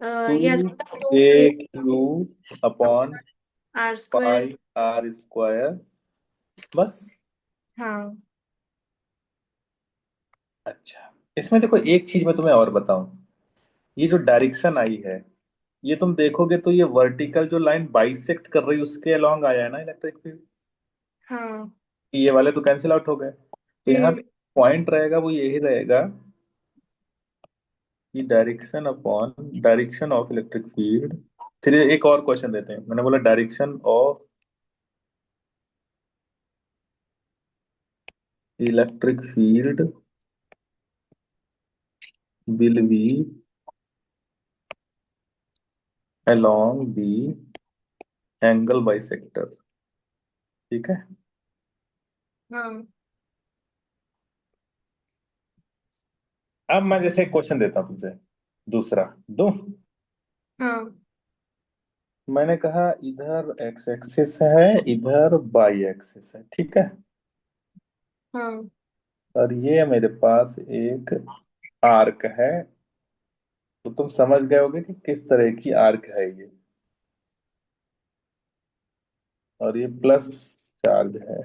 टू ये आ जाएगा ए 2 क्यू अपॉन R²। π/r²। बस। हाँ। अच्छा, इसमें देखो एक चीज मैं तुम्हें और बताऊं। ये जो डायरेक्शन आई है, ये तुम देखोगे तो ये वर्टिकल जो लाइन बाइसेक्ट कर रही है उसके अलोंग आया है ना इलेक्ट्रिक फील्ड। हाँ। ये वाले तो कैंसिल आउट हो गए। तो यहाँ हम्म। पे पॉइंट रहेगा वो यही रहेगा कि डायरेक्शन ऑफ इलेक्ट्रिक फील्ड। फिर एक और क्वेश्चन देते हैं, मैंने बोला direction of electric field will be along the angle bisector, ठीक है। हाँ। अब मैं जैसे क्वेश्चन देता हूं तुझे, दूसरा दो। हाँ। मैंने कहा इधर एक्स एक्सिस है, इधर वाई एक्सिस है, ठीक है। हाँ। और ये मेरे पास एक आर्क है, तो तुम समझ गए होगे कि किस तरह की आर्क है ये। और ये प्लस चार्ज है।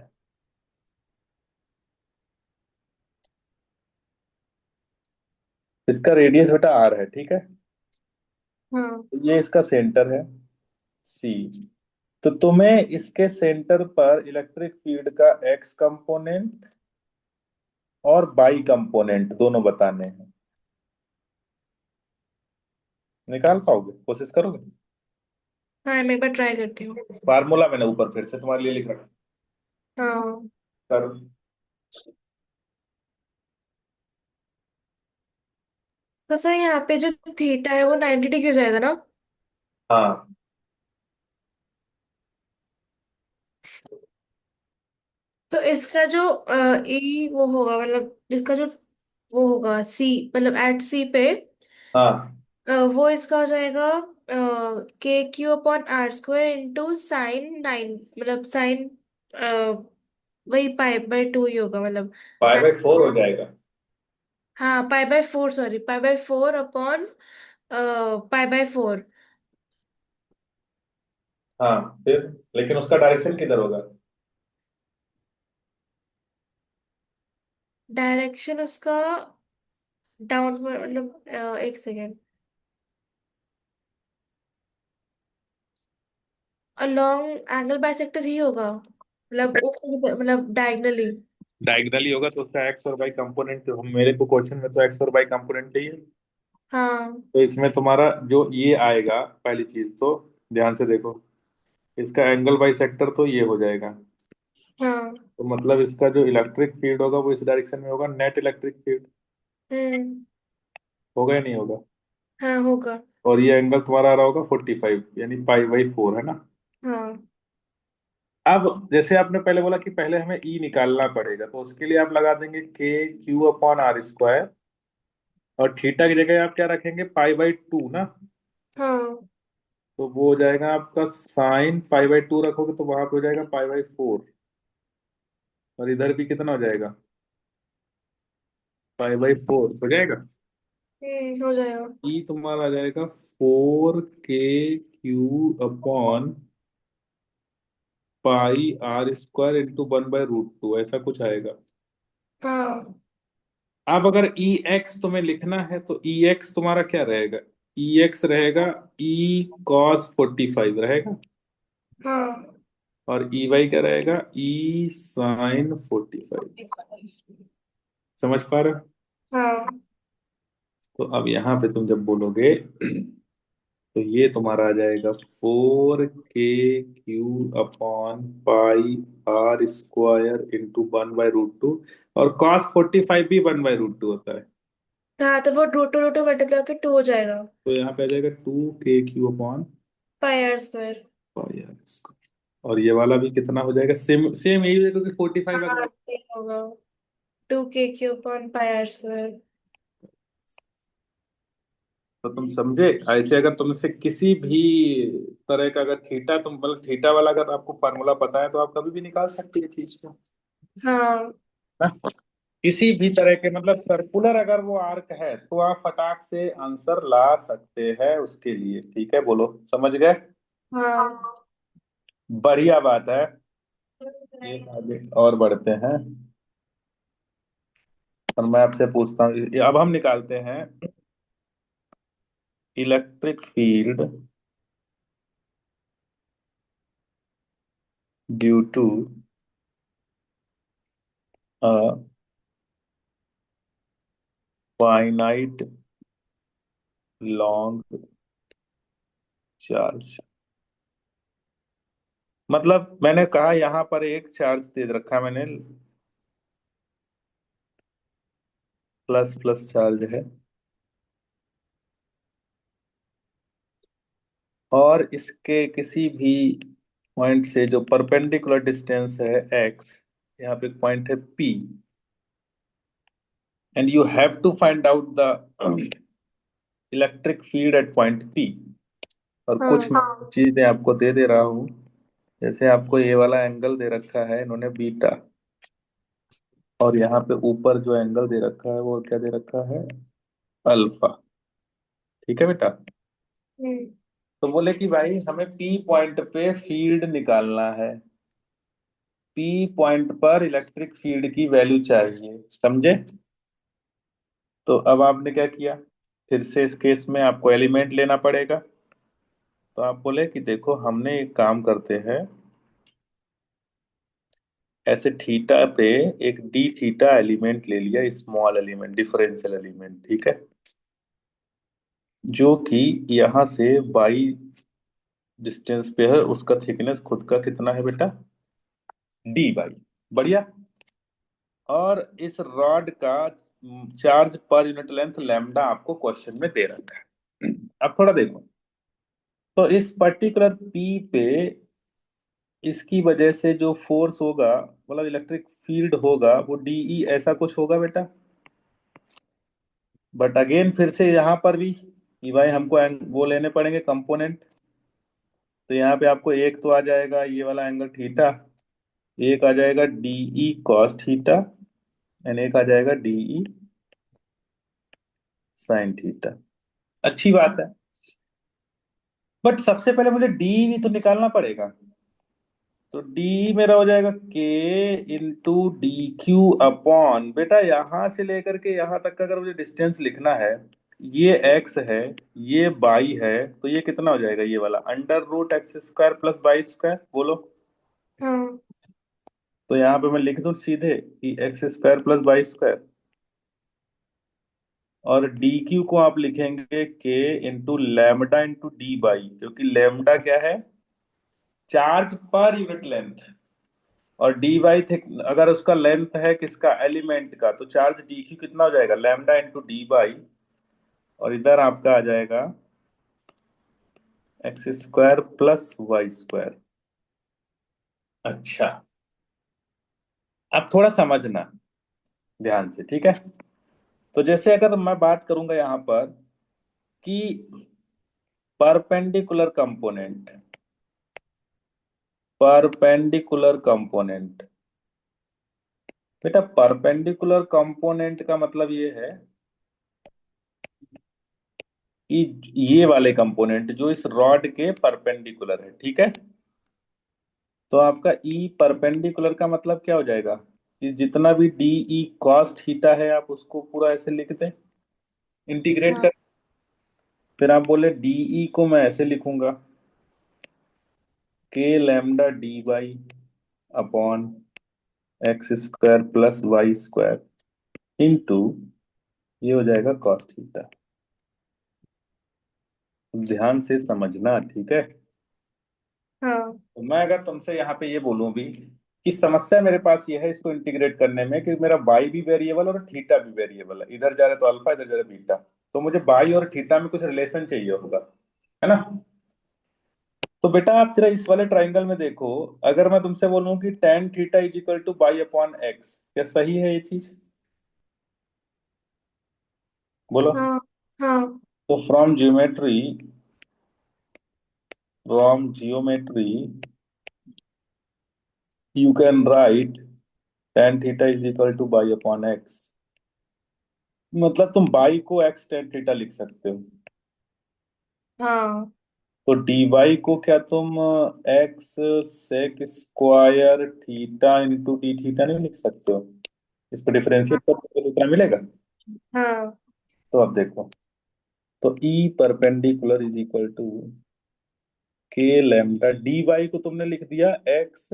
इसका रेडियस बेटा आर है, ठीक है। हाँ। तो ये इसका सेंटर है, सी। तो तुम्हें इसके सेंटर पर इलेक्ट्रिक फील्ड का एक्स कंपोनेंट और बाई कंपोनेंट दोनों बताने हैं। निकाल पाओगे? कोशिश करोगे? हाँ, मैं एक बार ट्राई करती हूँ। फार्मूला मैंने ऊपर फिर से तुम्हारे लिए लिख रखा हाँ, है। करो। तो सर यहाँ पे जो थीटा है वो 90 डिग्री हो जाएगा ना? हाँ तो इसका जो ई वो होगा, मतलब इसका जो वो होगा सी, मतलब एट सी पे हाँ। वो इसका हो जाएगा k³/r² इंटू sin 9, मतलब साइन वही पाई/2 ही होगा, मतलब पाई बाई 4 हो 9। जाएगा। हाँ, पाई/4, सॉरी, पाई/4 अपॉन पाई/4। हाँ फिर, लेकिन उसका डायरेक्शन किधर होगा? डायरेक्शन उसका डाउन, मतलब एक सेकेंड, अलोंग एंगल बाइसेक्टर ही होगा, मतलब मतलब डायगनली। डायगनली होगा तो उसका एक्स और वाई कंपोनेंट, हम मेरे को क्वेश्चन में तो एक्स और वाई कंपोनेंट चाहिए। हाँ। तो इसमें तुम्हारा जो ये आएगा, पहली चीज तो ध्यान से देखो, इसका एंगल बाई सेक्टर तो ये हो जाएगा। हाँ। तो मतलब इसका जो इलेक्ट्रिक फील्ड होगा वो इस डायरेक्शन में होगा, नेट इलेक्ट्रिक फील्ड। हम्म। होगा या नहीं होगा? हाँ, होगा। और ये एंगल तुम्हारा आ रहा होगा 45, यानी पाई बाई 4, है ना। हाँ। अब जैसे आपने पहले बोला कि पहले हमें ई निकालना पड़ेगा, तो उसके लिए आप लगा देंगे k³/r²। और थीटा की जगह आप क्या रखेंगे? पाई बाई 2 ना। हाँ। तो वो हो जाएगा आपका साइन पाई बाई 2 रखोगे तो वहां पे हो जाएगा पाई बाई 4। और इधर भी कितना हो जाएगा? पाई बाई 4 हो जाएगा। हो जाएगा। ई तुम्हारा आ जाएगा 4k³ पाई r² इंटू 1/√2, ऐसा कुछ आएगा। हाँ। अब अगर ई एक्स तुम्हें लिखना है तो ई एक्स तुम्हारा क्या रहेगा? ई एक्स रहेगा E cos 45 रहेगा। हाँ। और ई वाई क्या रहेगा? E sin 45। समझ पा रहे हो? हाँ। तो अब यहाँ पे तुम जब बोलोगे तो ये तुम्हारा आ जाएगा 4k³/पाई r² इंटू 1/√2। और cos 45 भी 1/√2 होता है। हाँ, तो वो रूट टू मल्टीप्लाई के 2 हो जाएगा। तो यहाँ पे आ जाएगा पाई r²।2k³ और ये वाला भी कितना हो जाएगा? सेम सेम यही है, क्योंकि 45 हाँ, अगर। सही होगा। 2k³/पाई r²। तो तुम समझे? ऐसे अगर तुमसे किसी भी तरह का, अगर थीटा, तुम मतलब थीटा वाला अगर आपको फार्मूला पता है तो आप कभी भी निकाल सकते हैं चीज को, हाँ। ना। किसी भी तरह के, मतलब सर्कुलर अगर वो आर्क है तो आप फटाक से आंसर ला सकते हैं उसके लिए, ठीक है। बोलो, समझ गए? हाँ। बढ़िया बात है। एक आगे और बढ़ते हैं। और मैं आपसे पूछता हूँ, अब हम निकालते हैं electric field due to finite long charge. मतलब मैंने कहा यहाँ पर एक चार्ज दे रखा है मैंने, प्लस प्लस चार्ज है। और इसके किसी भी पॉइंट से जो परपेंडिकुलर डिस्टेंस है एक्स, यहाँ पे एक पॉइंट है p, and you have to find out the electric field at point p. और कुछ हाँ। चीजें आपको दे दे रहा हूँ। जैसे आपको ये वाला एंगल दे रखा है इन्होंने, बीटा। और यहाँ पे ऊपर जो एंगल दे रखा है वो क्या दे रखा है? अल्फा। ठीक है बेटा। हम्म। तो बोले कि भाई हमें पी पॉइंट पे फील्ड निकालना है, पी पॉइंट पर इलेक्ट्रिक फील्ड की वैल्यू चाहिए, समझे। तो अब आपने क्या किया, फिर से इस केस में आपको एलिमेंट लेना पड़ेगा। तो आप बोले कि देखो हमने एक काम करते हैं, ऐसे थीटा पे एक डी थीटा एलिमेंट ले लिया, स्मॉल एलिमेंट, डिफरेंशियल एलिमेंट, ठीक है, जो कि यहां से बाई डिस्टेंस पे है, उसका थिकनेस खुद का कितना है बेटा, डी बाई, बढ़िया। और इस रॉड का charge per unit length lambda आपको क्वेश्चन में दे रखा है। अब थोड़ा देखो, तो इस पर्टिकुलर पी पे इसकी वजह से जो फोर्स होगा, मतलब इलेक्ट्रिक फील्ड होगा, वो डीई ऐसा कुछ होगा बेटा। बट अगेन फिर से यहाँ पर भी कि भाई हमको वो लेने पड़ेंगे कंपोनेंट। तो यहाँ पे आपको एक तो आ जाएगा ये वाला एंगल थीटा, एक आ जाएगा डीई कॉस थीटा, एंड एक आ जाएगा डीई साइन थीटा। अच्छी बात है, बट सबसे पहले मुझे डी भी तो निकालना पड़ेगा। तो डी मेरा हो जाएगा के इंटू डी क्यू अपॉन, बेटा यहां से लेकर के यहां तक का अगर मुझे डिस्टेंस लिखना है, ये एक्स है, ये बाई है, तो ये कितना हो जाएगा, ये वाला under root x square plus by square, बोलो। हाँ। तो यहाँ पे मैं लिख दूं सीधे कि x square plus by square, और डी क्यू को आप लिखेंगे के into lambda into D by, क्योंकि लैम्डा क्या है, चार्ज पर यूनिट लेंथ, और डी वाई थे अगर उसका लेंथ है किसका, एलिमेंट का, तो चार्ज डी क्यू कितना हो जाएगा, लैम्डा इंटू डी बाई, और इधर आपका आ जाएगा x square plus y square. अच्छा, अब थोड़ा समझना ध्यान से, ठीक है। तो जैसे अगर मैं बात करूंगा यहाँ पर कि परपेंडिकुलर कंपोनेंट, परपेंडिकुलर कंपोनेंट, बेटा परपेंडिकुलर कंपोनेंट का मतलब ये है कि ये वाले कंपोनेंट जो इस रॉड के परपेंडिकुलर है, ठीक है। तो आपका ई परपेंडिकुलर का मतलब क्या हो जाएगा, कि जितना भी डी ई कॉस थीटा है आप उसको पूरा ऐसे लिख दें, इंटीग्रेट हाँ। कर। फिर आप बोले डीई को मैं ऐसे लिखूंगा, k lambda d y upon x square plus y square into, ये हो जाएगा कॉस थीटा। ध्यान से समझना, ठीक है। हाँ। तो मैं अगर तुमसे यहाँ पे ये बोलूं भी कि समस्या मेरे पास ये है इसको इंटीग्रेट करने में, कि मेरा बाई भी वेरिएबल और थीटा भी वेरिएबल है, इधर जा रहा है तो अल्फा, इधर जा रहा है बीटा, तो मुझे बाई और थीटा में कुछ रिलेशन चाहिए होगा, है ना। तो बेटा आप जरा इस वाले ट्राइंगल में देखो, अगर मैं तुमसे बोलूं कि tan theta is equal two by upon x, क्या सही है ये चीज, बोलो। हाँ। हाँ। तो from geometry you can write tan theta is equal two by upon x, मतलब तुम बाई को एक्स tan थीटा लिख सकते हो। हाँ। तो डी वाई को क्या तुम x sec square theta into d theta नहीं लिख सकते हो, इसको डिफरेंशिएट कर सकते हो, उतना मिलेगा। हाँ। तो अब देखो, तो ई perpendicular is equal to k lambda d y को तुमने लिख दिया x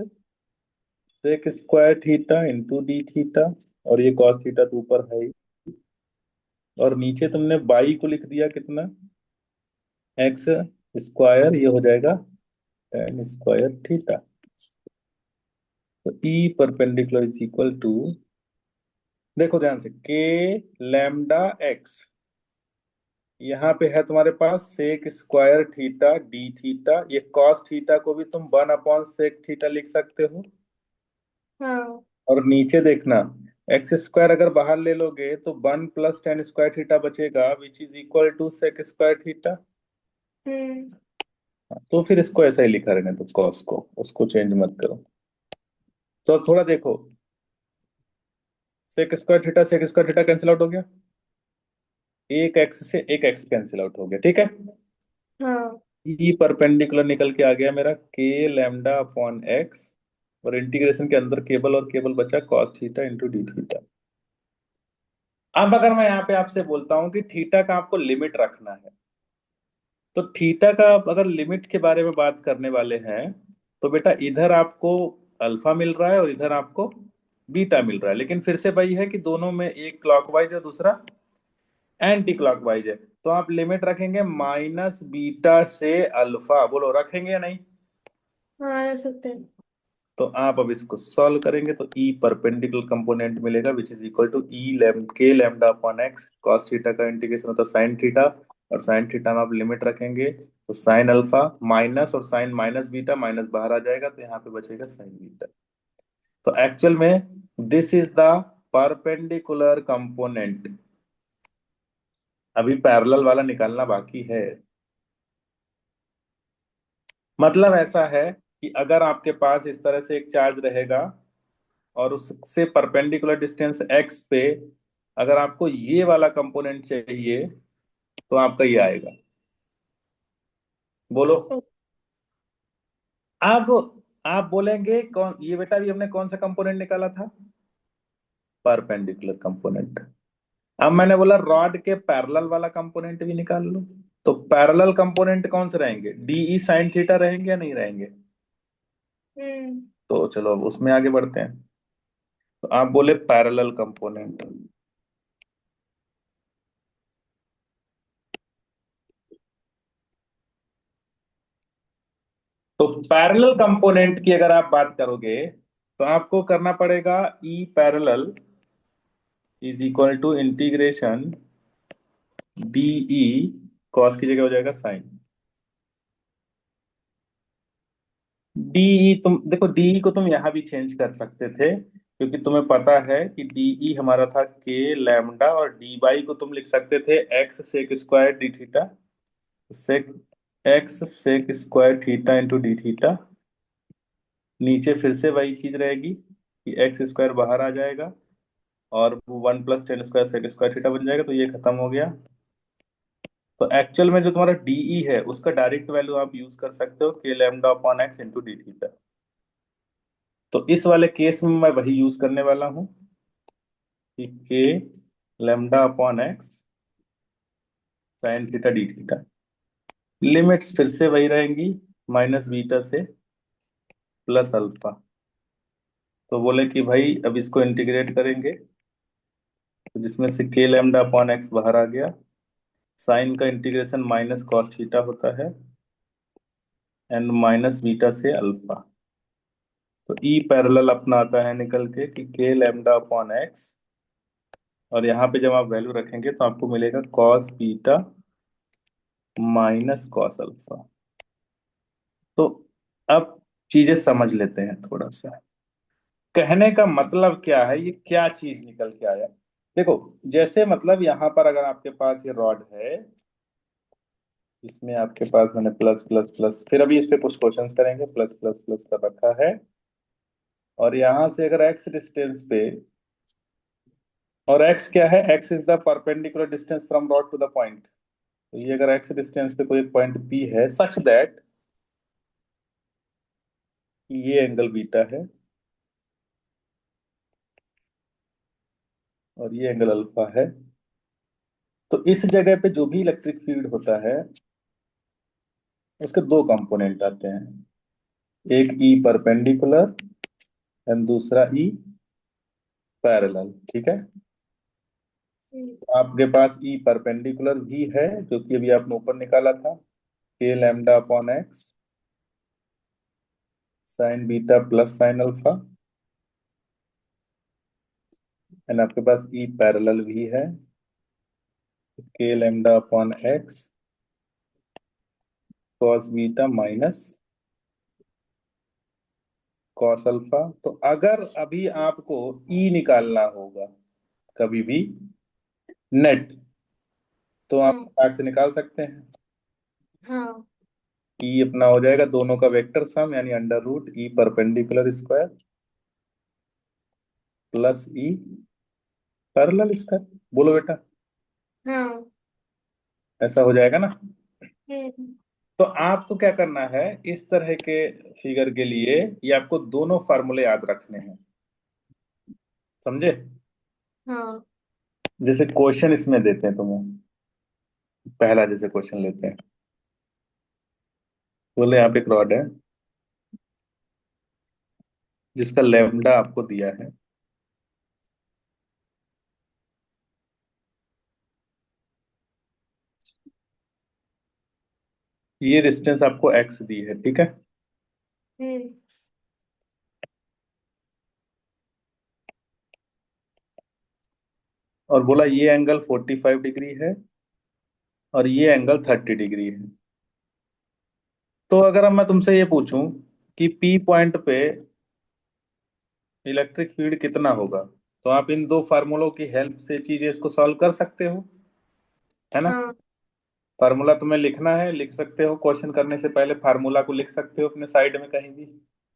sec square theta into d theta, और ये कॉस थीटा तो ऊपर है ही, और नीचे तुमने बाई को लिख दिया कितना, एक्स स्क्वायर, ये हो जाएगा टेन स्क्वायर थीटा। तो ई परपेंडिकुलर इज इक्वल टू, देखो ध्यान से, के लैम्डा एक्स, यहाँ पे है तुम्हारे पास sec square theta D theta, ये कॉस थीटा को भी तुम वन अपॉन सेक थीटा लिख सकते हो। हाँ। और नीचे देखना, एक्स स्क्वायर अगर बाहर ले लोगे तो one plus ten square theta बचेगा, which is equal to sec square theta. Hmm. तो फिर इसको ऐसा ही लिखा रहने तो, कॉस को उसको चेंज मत करो। तो थोड़ा देखो, sec square theta cancel out हो गया, एक एक्स से एक एक्स कैंसिल आउट हो गया, ठीक है। हाँ। ई परपेंडिकुलर निकल के आ गया मेरा के लैम्डा अपॉन एक्स, और इंटीग्रेशन के अंदर केबल और केबल बचा cos theta into d theta. अब अगर मैं यहाँ पे आपसे बोलता हूँ कि थीटा का आपको लिमिट रखना है, तो थीटा का अगर लिमिट के बारे में बात करने वाले हैं, तो बेटा इधर आपको अल्फा मिल रहा है और इधर आपको बीटा मिल रहा है, लेकिन फिर से वही है कि दोनों में एक क्लॉकवाइज है, दूसरा एंटी क्लॉकवाइज है। तो आप लिमिट रखेंगे माइनस बीटा से अल्फा, बोलो रखेंगे या नहीं? हाँ, रख सकते हैं। तो आप अब इसको सॉल्व करेंगे तो ई परपेंडिकुलर कंपोनेंट मिलेगा which is equal to E लैम K lambda upon X, cos theta का इंटीग्रेशन होता है साइन थीटा, और साइन थीटा में आप लिमिट रखेंगे तो साइन अल्फा माइनस और साइन माइनस बीटा, माइनस बाहर आ जाएगा तो यहाँ पे बचेगा साइन बीटा। तो एक्चुअल में this is the perpendicular component. अभी पैरेलल वाला निकालना बाकी है। मतलब ऐसा है कि अगर आपके पास इस तरह से एक चार्ज रहेगा और उससे परपेंडिकुलर डिस्टेंस एक्स पे अगर आपको ये वाला कंपोनेंट चाहिए, तो आपका ये आएगा। बोलो। अब आप बोलेंगे कौन ये बेटा, अभी हमने कौन सा कंपोनेंट निकाला था? Perpendicular component. अब मैंने बोला रॉड के पैरेलल वाला कंपोनेंट भी निकाल लो। तो पैरेलल कंपोनेंट कौन से रहेंगे? डीई साइन थीटा रहेंगे या नहीं रहेंगे? हम्म। तो चलो अब उसमें आगे बढ़ते हैं। तो आप बोले पैरेलल कंपोनेंट। तो पैरेलल कंपोनेंट की अगर आप बात करोगे तो आपको करना पड़ेगा e parallel is equal to integration d e, cos की जगह हो जाएगा साइन। डीई तुम देखो, डीई को तुम यहां भी चेंज कर सकते थे, क्योंकि तुम्हें पता है कि डीई हमारा था के लैम्डा, और डी बाई को तुम लिख सकते थे x sec square d theta, sec x sec square theta into d theta. नीचे फिर से वही चीज रहेगी कि एक्स स्क्वायर बाहर आ जाएगा और one plus ten square sec square theta बन जाएगा, तो ये खत्म हो गया। तो एक्चुअल में जो तुम्हारा डीई है उसका डायरेक्ट वैल्यू आप यूज कर सकते हो के lambda upon x into d theta. तो इस वाले केस में मैं वही यूज करने वाला हूँ कि के lambda upon x sine theta D theta. Limits फिर से वही रहेंगी, माइनस बीटा से प्लस अल्फा। तो बोले कि भाई अब इसको इंटीग्रेट करेंगे, तो जिसमें से के लैम्डा अपॉन एक्स बाहर आ गया, साइन का इंटीग्रेशन माइनस कॉस थीटा होता है एंड माइनस बीटा से अल्फा। तो ई पैरेलल अपना आता है निकल के लैम्डा अपॉन एक्स, और यहाँ पे जब आप वैल्यू रखेंगे तो आपको मिलेगा cos beta minus cos alpha. तो अब चीजें समझ लेते हैं थोड़ा सा। कहने का मतलब क्या है, ये क्या चीज निकल के आया? देखो, जैसे मतलब यहाँ पर अगर आपके पास ये रॉड है, इसमें आपके पास मैंने प्लस प्लस प्लस, फिर अभी इस पे कुछ क्वेश्चंस करेंगे, प्लस प्लस प्लस कर रखा है, और यहां से अगर एक्स डिस्टेंस पे, और एक्स क्या है? X is the perpendicular distance from rod to the point. तो ये अगर एक्स डिस्टेंस पे कोई एक पॉइंट पी है सच दैट ये एंगल बीटा है और ये एंगल अल्फा है, तो इस जगह पे जो भी इलेक्ट्रिक फील्ड होता है उसके दो कंपोनेंट आते हैं, एक ई परपेंडिकुलर एंड दूसरा ई पैरेलल, ठीक है। हम्म। आपके पास ई परपेंडिकुलर भी है जो कि अभी आपने ऊपर निकाला था, के lambda upon x sign beta plus sine alpha, and आपके पास ई पैरेलल भी है, के lambda upon X cos beta minus cos alpha. तो अगर अभी आपको ई निकालना होगा कभी भी नेट, तो आप हाँ। फटाक से निकाल सकते हैं। हाँ। ई अपना हो जाएगा दोनों का वेक्टर सम, यानी under root e perpendicular square plus e parallel square. बोलो बेटा। हाँ। ऐसा हो जाएगा ना। हम्म। तो आपको क्या करना है, इस तरह के फिगर के लिए ये आपको दोनों फार्मूले याद रखने हैं, समझे। हाँ। जैसे क्वेश्चन इसमें देते हैं तुम्हें, पहला जैसे क्वेश्चन लेते हैं, बोले यहाँ पे एक रॉड है जिसका लैम्डा आपको दिया है, ये डिस्टेंस आपको एक्स दी है, ठीक है। हम्म। और बोला ये एंगल 45 डिग्री है और ये एंगल 30 डिग्री है। तो अगर अब मैं तुमसे ये पूछूं कि पी पॉइंट पे इलेक्ट्रिक फील्ड कितना होगा, तो आप इन दो फार्मूलों की हेल्प से चीजें इसको सॉल्व कर सकते हो, है ना। हाँ। फार्मूला तुम्हें लिखना है, लिख सकते हो, क्वेश्चन करने से पहले फार्मूला को लिख सकते हो अपने साइड में कहीं भी,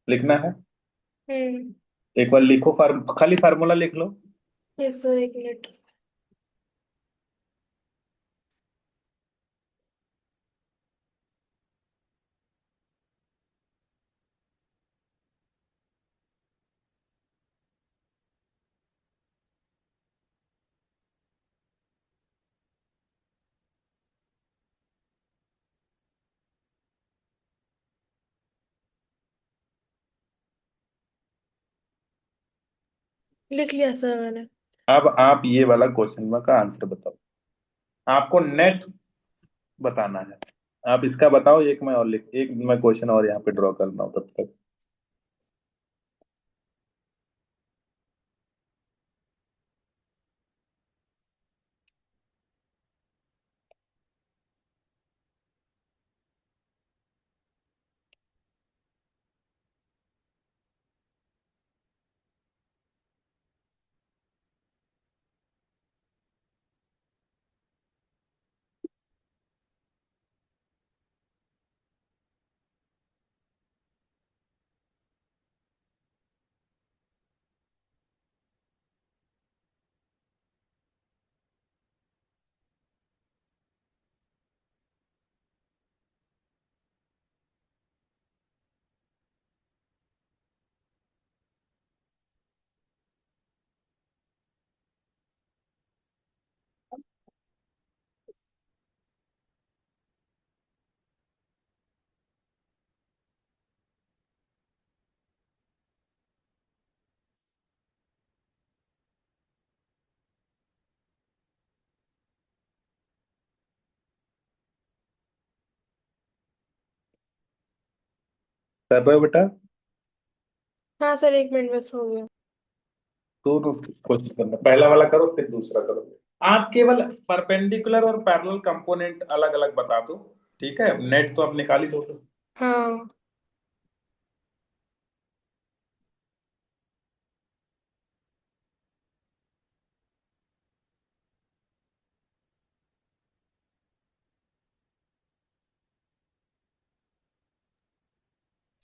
लिखना है। हम्म। एक बार लिखो, खाली फार्मूला लिख लो। यस सर, एक मिनट। लिख लिया सर मैंने। अब आप ये वाला क्वेश्चन का आंसर बताओ, आपको नेट बताना है। आप इसका बताओ, एक मैं और लिख, एक मैं क्वेश्चन और यहाँ पे ड्रॉ करना हूँ तब तक। कर रहे हो बेटा। हाँ सर, एक मिनट बस हो गया। दोनों कोशिश करना, पहला वाला करो फिर दूसरा करो। आप केवल परपेंडिकुलर और पैरेलल कंपोनेंट अलग अलग बता दो, ठीक है, नेट तो आप निकाल ही दो। हाँ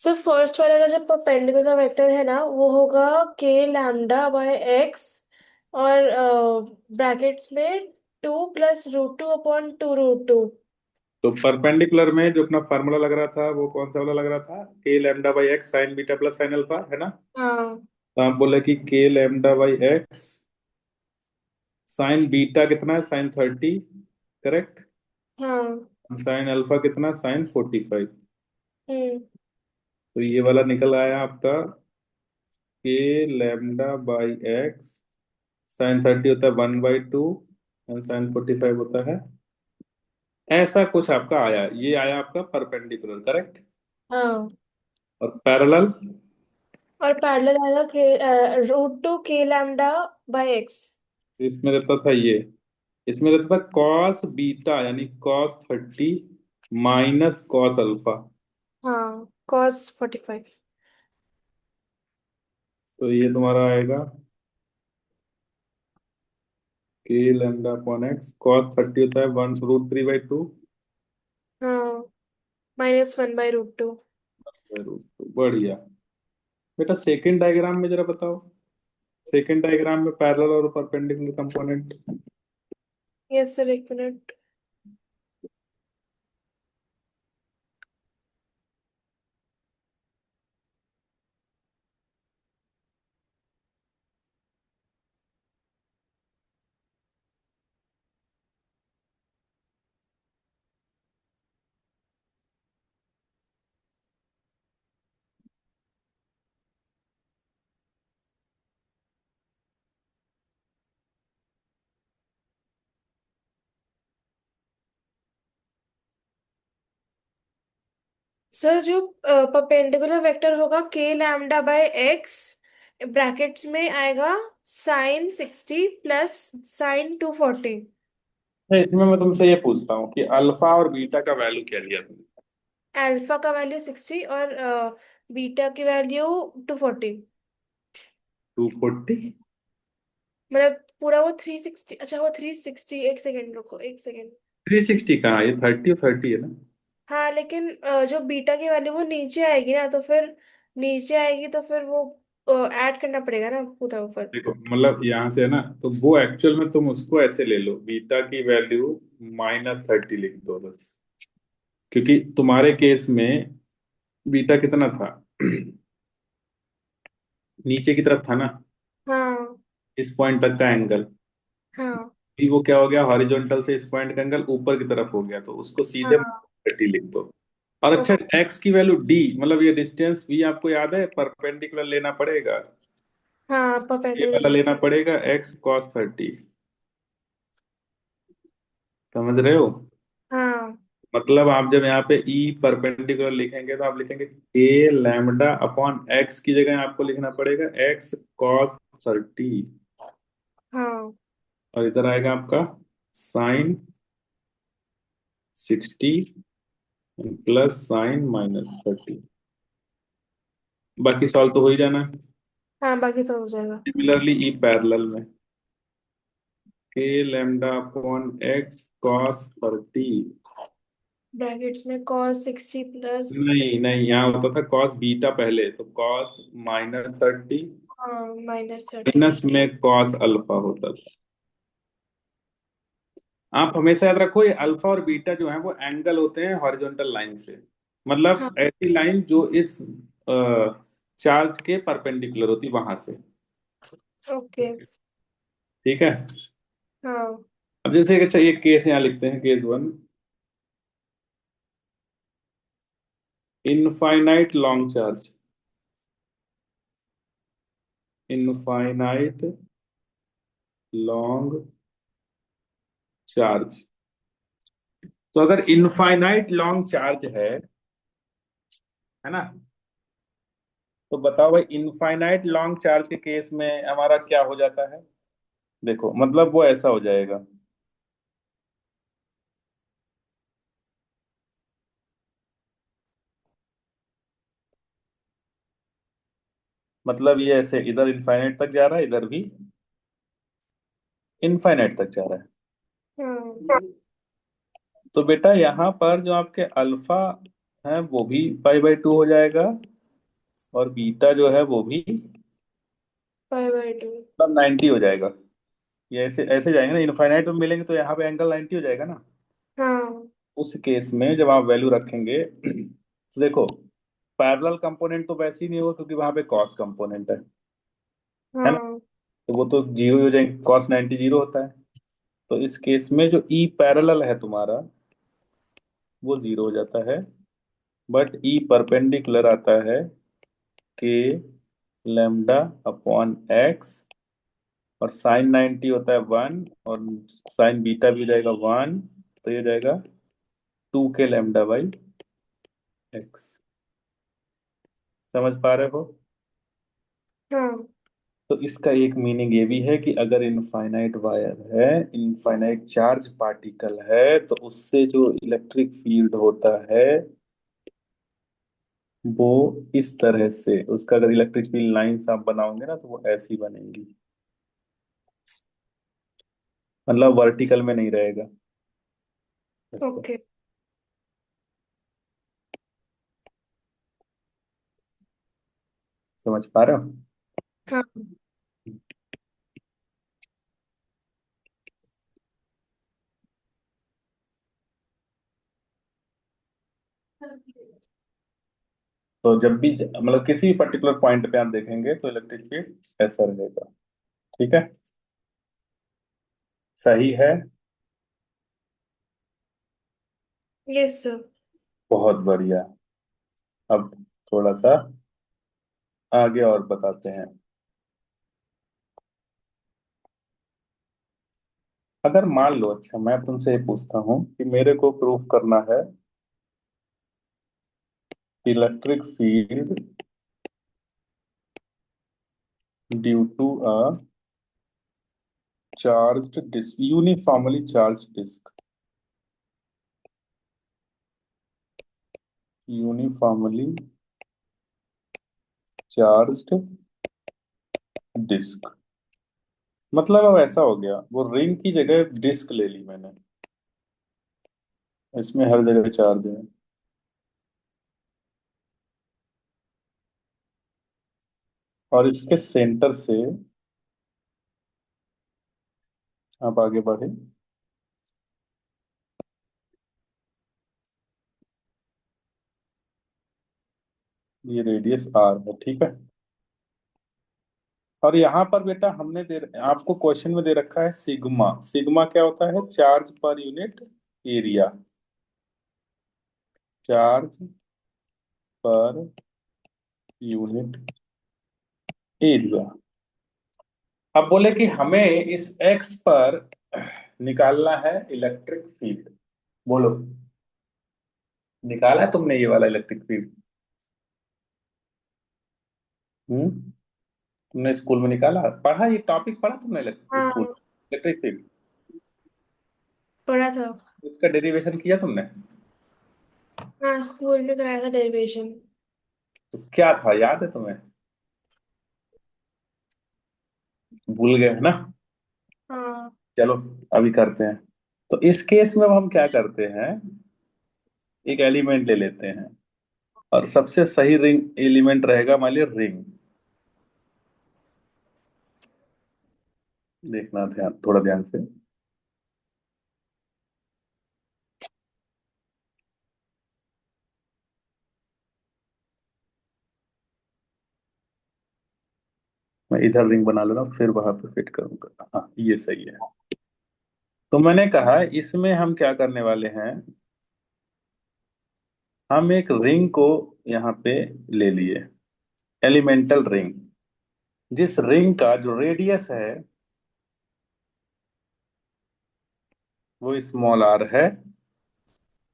सर, फर्स्ट वाले का जो परपेंडिकुलर वेक्टर है ना, वो होगा के लैम्डा बाय एक्स, और ब्रैकेट्स में 2 + √2/2√2। तो परपेंडिकुलर में जो अपना फार्मूला लग रहा था वो कौन सा वाला लग रहा था, के lambda by x sign beta plus sine alpha, है ना। हाँ। तो आप बोले कि के lambda by x sign beta कितना है, साइन 30, करेक्ट। हाँ। साइन अल्फा कितना, साइन 45। हम्म। तो ये वाला निकल आया आपका, के लैम्डा बाई एक्स साइन 30 होता है 1/2 एंड साइन 45 होता है, ऐसा कुछ आपका आया, ये आया आपका परपेंडिकुलर, करेक्ट। हाँ। और पैरेलल, और पैरेलल आएगा के √2 k λ/x। इसमें रहता था ये, इसमें रहता था कॉस बीटा यानी cos 30 माइनस कॉस अल्फा। हाँ, cos 45। तो ये तुम्हारा आएगा के लैम्डा अपॉन एक्स, cos 30 होता है 1√3/2 हाँ, -1/√2। बढ़िया। बेटा सेकंड डायग्राम में जरा बताओ, सेकंड डायग्राम में पैरेलल और परपेंडिकुलर कंपोनेंट। यस सर, एक मिनट। सर जो परपेंडिकुलर वेक्टर होगा के लैम्डा बाय एक्स, ब्रैकेट्स में आएगा साइन 60 प्लस साइन 240। तो इसमें मैं तुमसे ये पूछता हूँ कि अल्फा और बीटा का वैल्यू क्या लिया तुमने? अल्फा का वैल्यू 60 और बीटा की वैल्यू 240। 240। मतलब पूरा वो 360, अच्छा वो 360, एक सेकेंड रुको, एक सेकेंड। 360 कहाँ, ये 30 और 30 है ना। हाँ लेकिन जो बीटा की वैल्यू वो नीचे आएगी ना, तो फिर नीचे आएगी तो फिर वो ऐड करना पड़ेगा ना पूरा ऊपर। देखो मतलब यहाँ से है ना, तो वो एक्चुअल में तुम उसको ऐसे ले लो, बीटा की वैल्यू -30 लिख दो बस। क्योंकि तुम्हारे केस में बीटा कितना था, नीचे की तरफ था ना, हाँ इस पॉइंट तक का एंगल। हाँ भी वो क्या हो गया, हॉरिजॉन्टल से इस पॉइंट का एंगल ऊपर की तरफ हो गया, तो उसको सीधे हाँ। 30 लिख दो। और अच्छा, एक्स की वैल्यू डी, मतलब ये डिस्टेंस भी आपको याद है, परपेंडिकुलर लेना पड़ेगा। हाँ ये वाला परपेंडिकुलर। लेना पड़ेगा x cos 30। समझ रहे हो? हाँ मतलब आप जब यहाँ पे ई परपेंडिकुलर लिखेंगे तो आप लिखेंगे ए लैम्डा अपॉन एक्स की जगह आपको लिखना पड़ेगा x cos 30। हाँ और इधर आएगा आपका sin 60 प्लस sin -30। बाकी सॉल्व तो हो ही जाना है। हाँ, बाकी सब हो जाएगा। सिमिलरली ई पैरेलल में के lambda upon x cos 30। Brackets में cos 60 प्लस। नहीं नहीं, यहाँ होता था cos बीटा पहले, तो cos -30 हाँ -30। माइनस में cos अल्फा होता था। आप हमेशा याद रखो, ये अल्फा और बीटा जो है वो एंगल होते हैं हॉरिजॉन्टल लाइन से। हाँ मतलब ऐसी लाइन जो इस चार्ज के परपेंडिकुलर होती वहां से। ओके। ठीक है। हाँ अब जैसे अच्छा, ये केस यहाँ लिखते हैं, case 1। Infinite long charge, infinite long charge. तो अगर इनफाइनाइट लॉन्ग चार्ज है ना, तो बताओ भाई, इनफाइनाइट लॉन्ग चार्ज के केस में हमारा क्या हो जाता है? देखो मतलब वो ऐसा हो जाएगा, मतलब ये ऐसे इधर इनफाइनाइट तक जा रहा है, इधर भी इनफाइनाइट तक जा रहा हाँ। है। तो बेटा यहाँ पर जो आपके अल्फा है वो भी π/2 हो जाएगा, और बीटा जो है वो भी π/2। मतलब 90 हो जाएगा। ये ऐसे ऐसे जाएंगे ना, इनफाइनाइट में मिलेंगे तो यहाँ पे एंगल 90 हो जाएगा ना। हाँ उस केस में जब आप वैल्यू रखेंगे तो देखो, पैरेलल कंपोनेंट तो वैसे ही नहीं होगा क्योंकि वहां पे कॉस कंपोनेंट है ना। हाँ तो वो तो जीरो हो जाएंगे, cos 90 जीरो होता है। तो इस केस में जो ई पैरेलल है तुम्हारा वो जीरो हो जाता है, बट ई परपेंडिकुलर आता है के लैम्डा अपॉन एक्स, और sin 90 होता है 1, और साइन बीटा भी हो जाएगा 1। तो ये हो जाएगा 2 के लैम्डा बाई एक्स। समझ पा रहे हो? हाँ। तो इसका एक मीनिंग ये भी है कि अगर इनफाइनाइट वायर है, इनफाइनाइट चार्ज पार्टिकल है, तो उससे जो इलेक्ट्रिक फील्ड होता है वो इस तरह से, उसका अगर इलेक्ट्रिक फील्ड लाइंस आप बनाओगे ना तो वो ऐसी बनेंगी, मतलब वर्टिकल में नहीं रहेगा ऐसे। ओके। समझ पा रहे हो? हाँ तो जब भी मतलब किसी भी पर्टिकुलर पॉइंट पे आप देखेंगे तो इलेक्ट्रिक फील्ड ऐसा रहेगा। ठीक है, सही है। Yes sir. बहुत बढ़िया। अब थोड़ा सा आगे और बताते हैं। अगर मान लो, अच्छा मैं तुमसे ये पूछता हूँ कि मेरे को प्रूफ करना है electric field due to a charged disc, uniformly charged disc, uniformly charged disc. मतलब अब ऐसा हो गया, वो रिंग की जगह डिस्क ले ली मैंने, इसमें हर जगह चार्ज है। और इसके सेंटर से आप आगे बढ़े, ये रेडियस आर है, ठीक है। और यहाँ पर बेटा हमने आपको क्वेश्चन में दे रखा है सिग्मा। सिग्मा क्या होता है? Charge per unit area, charge per unit area. अब बोले कि हमें इस एक्स पर निकालना है इलेक्ट्रिक फील्ड। बोलो, निकाला है तुमने ये वाला इलेक्ट्रिक फील्ड? तुमने स्कूल में निकाला, पढ़ा, ये टॉपिक पढ़ा तुमने स्कूल, हाँ, इलेक्ट्रिक फील्ड? पढ़ा था। इसका डेरिवेशन किया तुमने? हाँ, स्कूल में कराया था डेरिवेशन। तो क्या था, याद है तुम्हें? भूल गए है ना? हाँ। चलो अभी करते हैं। तो इस केस में अब हम क्या करते हैं, एक एलिमेंट ले लेते हैं, और सबसे सही रिंग एलिमेंट रहेगा मान लिया रिंग। देखना ध्यान, थोड़ा ध्यान से। मैं इधर रिंग बना ले रहा हूँ, फिर वहां पे फिट करूंगा। हाँ ये सही है। तो मैंने कहा इसमें हम क्या करने वाले हैं, हम एक रिंग को यहाँ पे ले लिए, एलिमेंटल रिंग, जिस रिंग का जो रेडियस है वो स्मॉल आर है,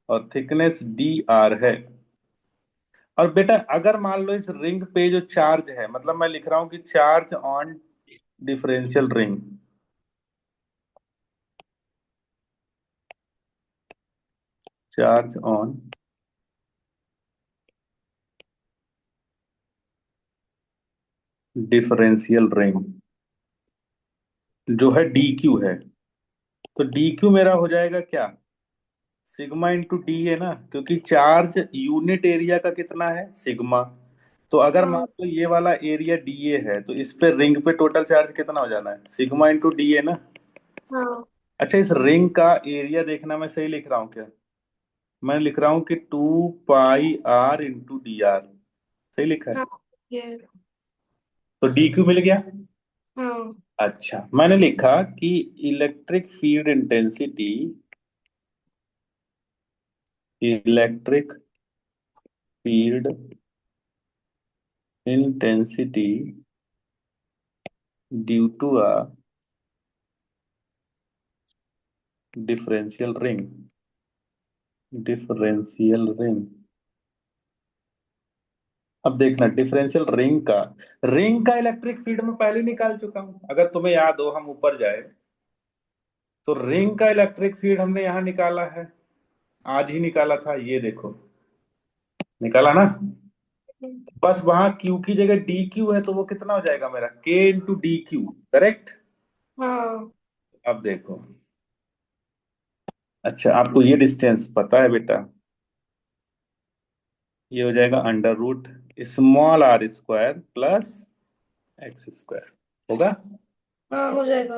और थिकनेस डी आर है। और बेटा अगर मान लो इस रिंग पे जो चार्ज है, मतलब मैं लिख रहा हूं कि charge on differential ring, charge on differential ring जो है डी क्यू है। तो डी क्यू मेरा हो जाएगा क्या, सिग्मा इंटू डी है ना, क्योंकि चार्ज यूनिट एरिया का कितना है, सिग्मा। तो अगर मान हाँ। लो ये वाला एरिया डी ए है, तो इस पे रिंग पे टोटल चार्ज कितना हो जाना है, सिग्मा इंटू डी है ना। हाँ। अच्छा, इस रिंग का एरिया देखना, मैं सही लिख रहा हूँ क्या? मैं लिख रहा हूँ कि 2 pi R into D R, सही लिखा है? हाँ। ये। तो डी क्यू मिल गया। हाँ। अच्छा, मैंने लिखा कि electric field intensity, electric field intensity due to a differential ring, differential ring. अब देखना, डिफरेंशियल रिंग का इलेक्ट्रिक फील्ड में पहले निकाल चुका हूं, अगर तुम्हें याद हो, हम ऊपर जाए तो रिंग का इलेक्ट्रिक फील्ड हमने यहां निकाला है, आज ही निकाला था, ये देखो, निकाला ना। बस वहां क्यू की जगह डी क्यू है, तो वो कितना हो जाएगा मेरा, के इंटू डी क्यू, करेक्ट। हाँ। अब देखो, अच्छा आपको ये डिस्टेंस पता है बेटा, ये हो जाएगा under root small r square plus x square, होगा। हाँ, हो जाएगा।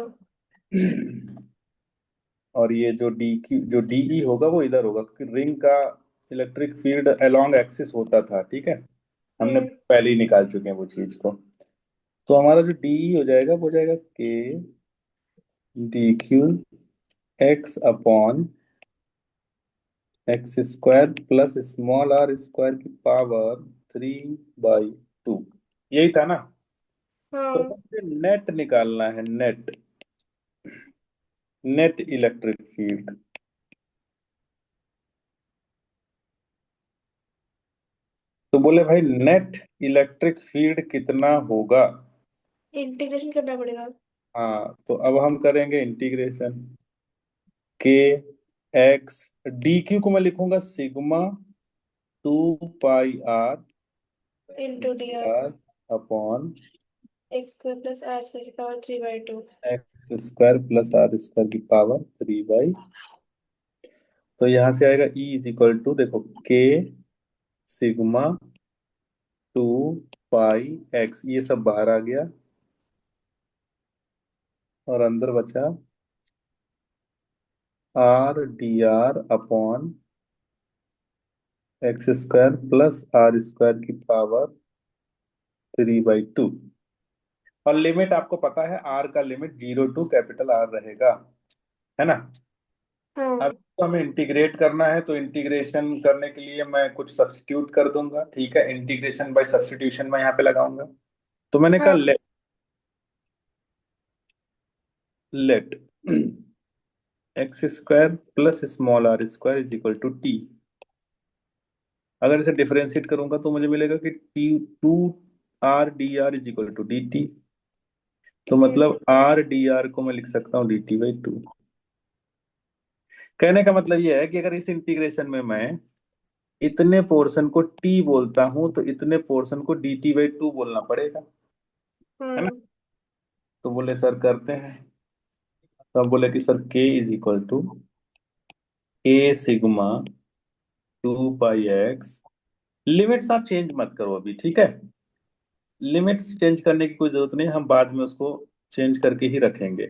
और ये जो डी क्यू, जो डीई होगा वो इधर होगा, क्योंकि रिंग का इलेक्ट्रिक फील्ड अलोंग एक्सिस होता था, ठीक है। हमने हम्म। पहले ही निकाल चुके हैं वो चीज को। तो हमारा जो डीई हो जाएगा वो हो जाएगा k D q x upon x square plus small r square की पावर 3/2, यही था ना। तो हाँ। मुझे नेट निकालना है, नेट, नेट इलेक्ट्रिक फील्ड। तो बोले भाई नेट इलेक्ट्रिक फील्ड कितना होगा। इंटीग्रेशन करना पड़ेगा। हाँ तो अब हम करेंगे इंटीग्रेशन। के एक्स डी क्यू को मैं लिखूंगा sigma 2 pi R into D D R. R upon x square plus are square की power 3/2। X square plus are square की पावर 3 बाई। तो यहाँ से आएगा ई इज इक्वल टू देखो के सिग्मा 2 पाई एक्स, ये सब बाहर आ गया और अंदर बचा r d r upon x square plus are square की पावर 3/2। और लिमिट आपको पता है आर का लिमिट 0 टू कैपिटल आर रहेगा, है ना। अब हाँ तो हमें इंटीग्रेट करना है, तो इंटीग्रेशन करने के लिए मैं कुछ सब्स्टिट्यूट कर दूंगा, ठीक है। इंटीग्रेशन बाय सब्स्टिट्यूशन मैं यहाँ पे लगाऊंगा। तो मैंने कहा हाँ। Let x square plus small r square is equal to t. अगर इसे डिफरेंशिएट करूंगा तो मुझे मिलेगा कि t 2 r d r is equal to d t. तो हम्म। मतलब आर डी आर को मैं लिख सकता हूँ dt/2। कहने का मतलब यह है कि अगर इस इंटीग्रेशन में मैं इतने पोर्शन को टी बोलता हूं तो इतने पोर्शन को dt/2 बोलना पड़ेगा, है ना। हाँ। तो बोले सर करते हैं। तो हम बोले कि sir k is equal to a sigma 2 pi x. Limits आप चेंज मत करो अभी, ठीक है। लिमिट्स चेंज करने की कोई जरूरत नहीं, हम बाद में उसको चेंज करके ही रखेंगे।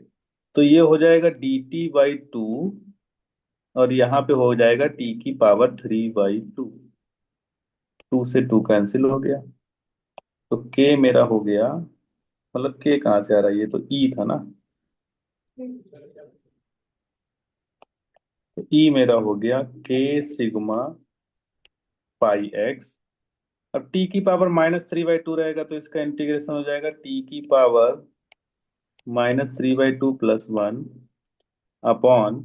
तो ये हो जाएगा dt/2 और यहाँ पे हो जाएगा टी की पावर 3/2। 2 से 2 कैंसिल हो गया। तो के मेरा हो गया, मतलब के कहाँ से आ रहा है, ये तो ई था ना। हम्म। तो ई मेरा हो गया के सिग्मा पाई एक्स। अब टी की पावर -3/2 रहेगा तो इसका इंटीग्रेशन हो जाएगा टी की power -3/2 +1 upon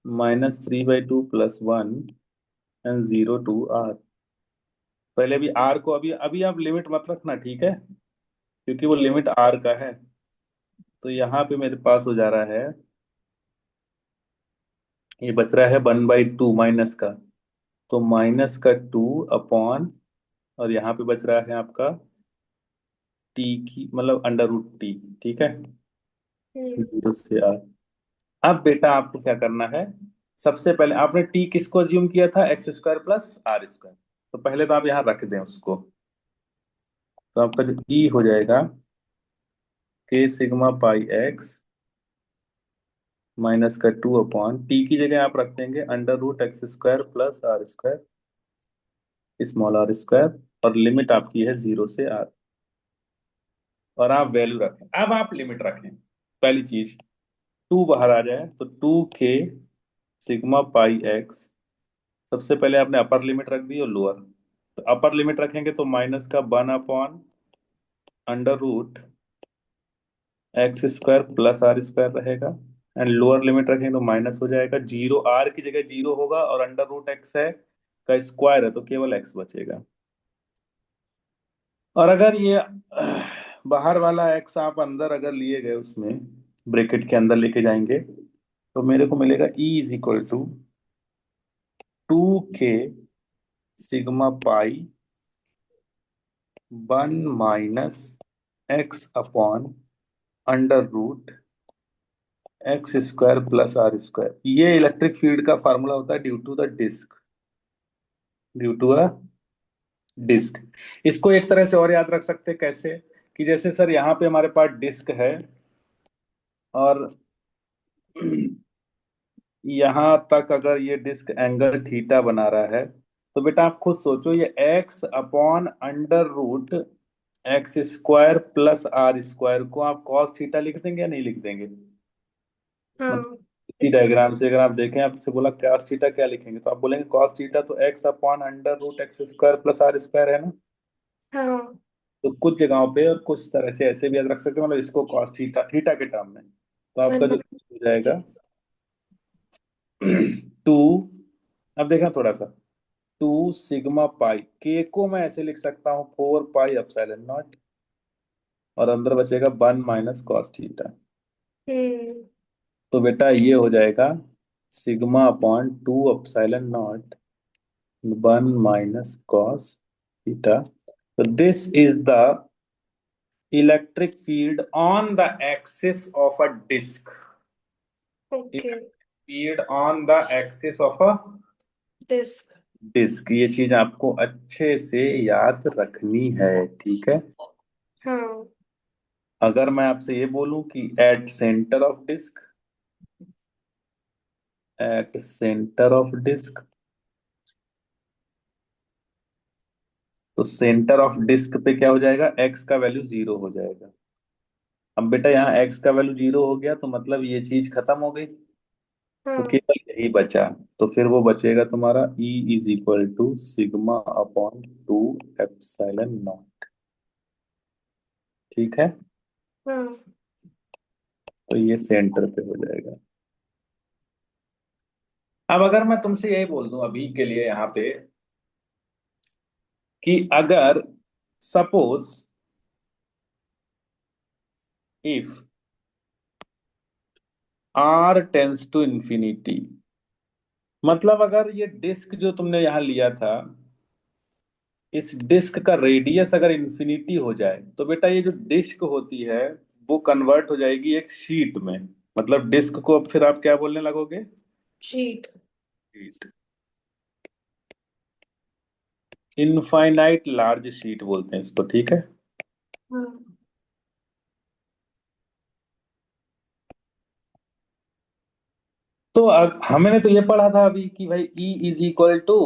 -3/2 +1 and 0 to r. पहले भी आर को अभी अभी आप लिमिट मत रखना, ठीक है, क्योंकि वो हम्म। लिमिट आर का है। तो यहाँ पे मेरे पास हो जा रहा है, ये बच रहा है 1/2 माइनस का। तो -2 अपॉन, और यहाँ पे बच रहा है आपका टी की मतलब √t, ठीक है। हम्म। 0 से आर। अब बेटा आपको क्या करना है, सबसे पहले आपने टी किसको अज्यूम किया था, x square plus are square. तो पहले तो आप यहाँ रख दें उसको। तो आपका जो ई हो जाएगा k sigma pi x -2 upon t की जगह आप रख देंगे √x² plus are square small r square. और लिमिट आपकी है 0 से आर। और आप वैल्यू रखें, अब आप लिमिट रखें। पहली चीज, टू बाहर आ जाए तो 2 के सिग्मा पाई एक्स। सबसे पहले आपने अपर लिमिट रख दी और लोअर। तो अपर लिमिट रखेंगे तो माइनस का 1/√x² प्लस आर स्क्वायर रहेगा। एंड लोअर लिमिट रखेंगे तो माइनस हो जाएगा, जीरो आर की जगह जीरो होगा और √x है का स्क्वायर है तो केवल x बचेगा। और अगर ये बाहर वाला x आप अंदर अगर लिए गए उसमें ब्रैकेट के अंदर लेके जाएंगे तो मेरे को मिलेगा E is equal to 2 k sigma pi 1 - x upon √x² plus are square. ये इलेक्ट्रिक फील्ड का फार्मूला होता है due to the disc, due to a disc. इसको एक तरह से और याद रख सकते हैं कैसे, कि जैसे सर यहाँ पे हमारे पास डिस्क है और यहाँ तक अगर ये डिस्क एंगल थीटा बना रहा है, तो बेटा आप खुद सोचो ये x/√x² प्लस आर स्क्वायर को आप कॉस थीटा लिख देंगे या नहीं लिख देंगे। मतलब हाँ। इसी डायग्राम से अगर आप देखें, आपसे बोला cos थीटा क्या लिखेंगे तो आप बोलेंगे cos थीटा तो x/√x² प्लस आर स्क्वायर है ना। हाँ। तो कुछ जगहों पे और कुछ तरह से ऐसे भी याद रख सकते हैं, मतलब इसको cos थीटा थीटा के टर्म में। तो आपका वन जो बाय। हो जाएगा 2। अब देखना थोड़ा सा, टू सिग्मा पाई, के को मैं ऐसे लिख सकता हूँ 4 पाई एप्सिलॉन नॉट, और अंदर बचेगा 1 - cos थीटा। हम्म। तो बेटा ये हो जाएगा sigma upon 2 epsilon naught 1 - cos theta. तो this is the electric field on the axis of a disc. Okay. Field on the axis of a disc. Disc, ये चीज आपको अच्छे से याद रखनी है, ठीक है। हाँ। अगर मैं आपसे ये बोलूं कि at center of disc, at center of disc, तो सेंटर ऑफ डिस्क पे क्या हो जाएगा, एक्स का वैल्यू 0 हो जाएगा। अब बेटा यहाँ एक्स का वैल्यू 0 हो गया तो मतलब ये चीज खत्म हो गई, तो हाँ। केवल यही बचा। तो फिर वो बचेगा तुम्हारा E is equal to sigma upon 2 epsilon naught, ठीक है। हाँ। तो ये सेंटर पे हो जाएगा। अब अगर मैं तुमसे यही बोल दूं अभी के लिए यहाँ पे कि अगर suppose if R tends to infinity, मतलब अगर ये डिस्क जो तुमने यहाँ लिया था, इस डिस्क का रेडियस अगर इंफिनिटी हो जाए तो बेटा ये जो डिस्क होती है वो कन्वर्ट हो जाएगी एक शीट में। मतलब डिस्क को अब फिर आप क्या बोलने लगोगे, sheet. Sheet. Infinite large sheet बोलते हैं इसको, ठीक है। हाँ। तो हमने तो ये पढ़ा था अभी कि भाई E is equal to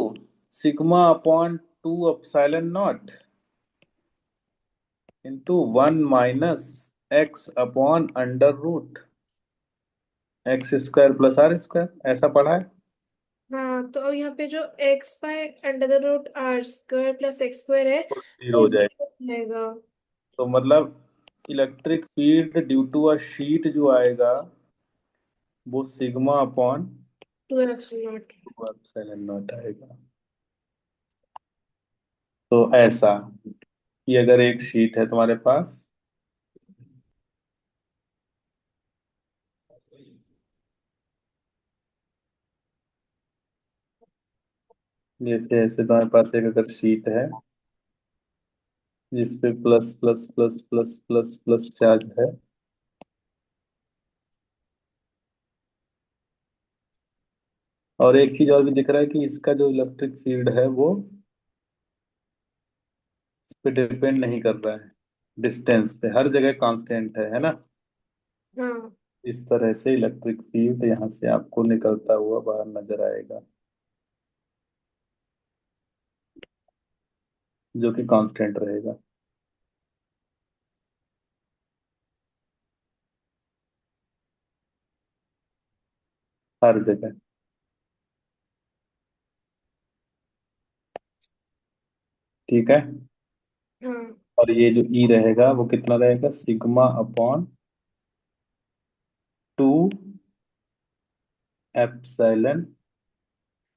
sigma upon 2 epsilon naught into 1 - x upon under root x² + r², ऐसा पढ़ा है। हाँ, तो अब यहाँ पे जो x/√r² + x² है, जीरो वो हो जाए, जीरो हो जाएगा। तो मतलब electric field due to a sheet जो आएगा वो sigma upon 2 epsilon naught. 2 epsilon naught आएगा। तो ऐसा कि अगर एक शीट है तुम्हारे पास, जैसे ऐसे तुम्हारे पास एक अगर शीट है जिसपे plus plus plus plus plus plus charge है, और एक चीज और भी दिख रहा है कि इसका जो इलेक्ट्रिक फील्ड है वो इस पे डिपेंड नहीं कर रहा है, डिस्टेंस पे हर जगह कांस्टेंट है ना। हाँ। इस तरह से इलेक्ट्रिक फील्ड यहाँ से आपको निकलता हुआ बाहर नजर आएगा, जो कि कांस्टेंट रहेगा हर जगह, ठीक है। हाँ। और ये जो ई रहेगा वो कितना रहेगा, सिग्मा अपॉन 2 एप्सिलॉन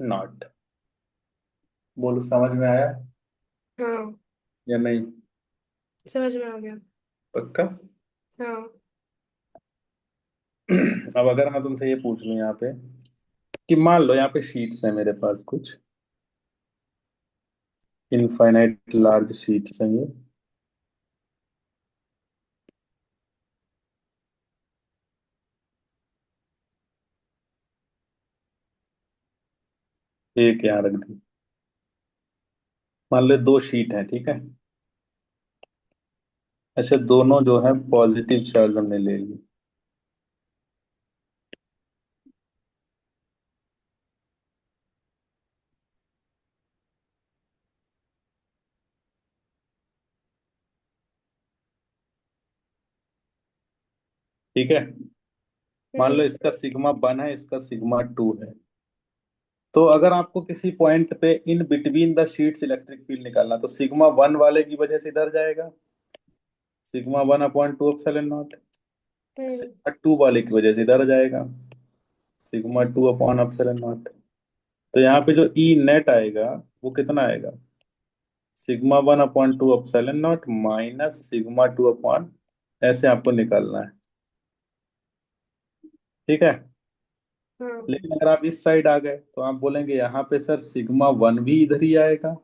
नॉट। बोलो समझ में आया हाँ, या नहीं, समझ में आ गया। पक्का। हाँ। अब अगर मैं तुमसे ये पूछ लूं यहाँ पे कि मान लो यहाँ पे शीट्स है मेरे पास कुछ, इनफाइनाइट लार्ज शीट्स हैं ये, एक यहाँ रख दी। मान लो 2 शीट है, ठीक है। अच्छा, दोनों जो है पॉजिटिव चार्ज हमने ले ली, ठीक है। मान लो हम्म। इसका सिग्मा 1 है, इसका सिग्मा 2 है। तो अगर आपको किसी पॉइंट पे in between the sheets electric field निकालना, तो सिग्मा 1 वाले की वजह से इधर जाएगा, sigma 1 upon 2 epsilon not. Hmm. Sigma 2 वाले की वजह से इधर जाएगा, सिग्मा 2 अपॉन एप्सिलॉन नॉट। तो यहाँ पे जो ई नेट आएगा वो कितना आएगा, σ1/2 ε0 माइनस σ2 ऐसे आपको निकालना है। ठीक है। हाँ। लेकिन अगर आप इस साइड आ गए तो आप बोलेंगे यहाँ पे सर σ1 भी इधर ही आएगा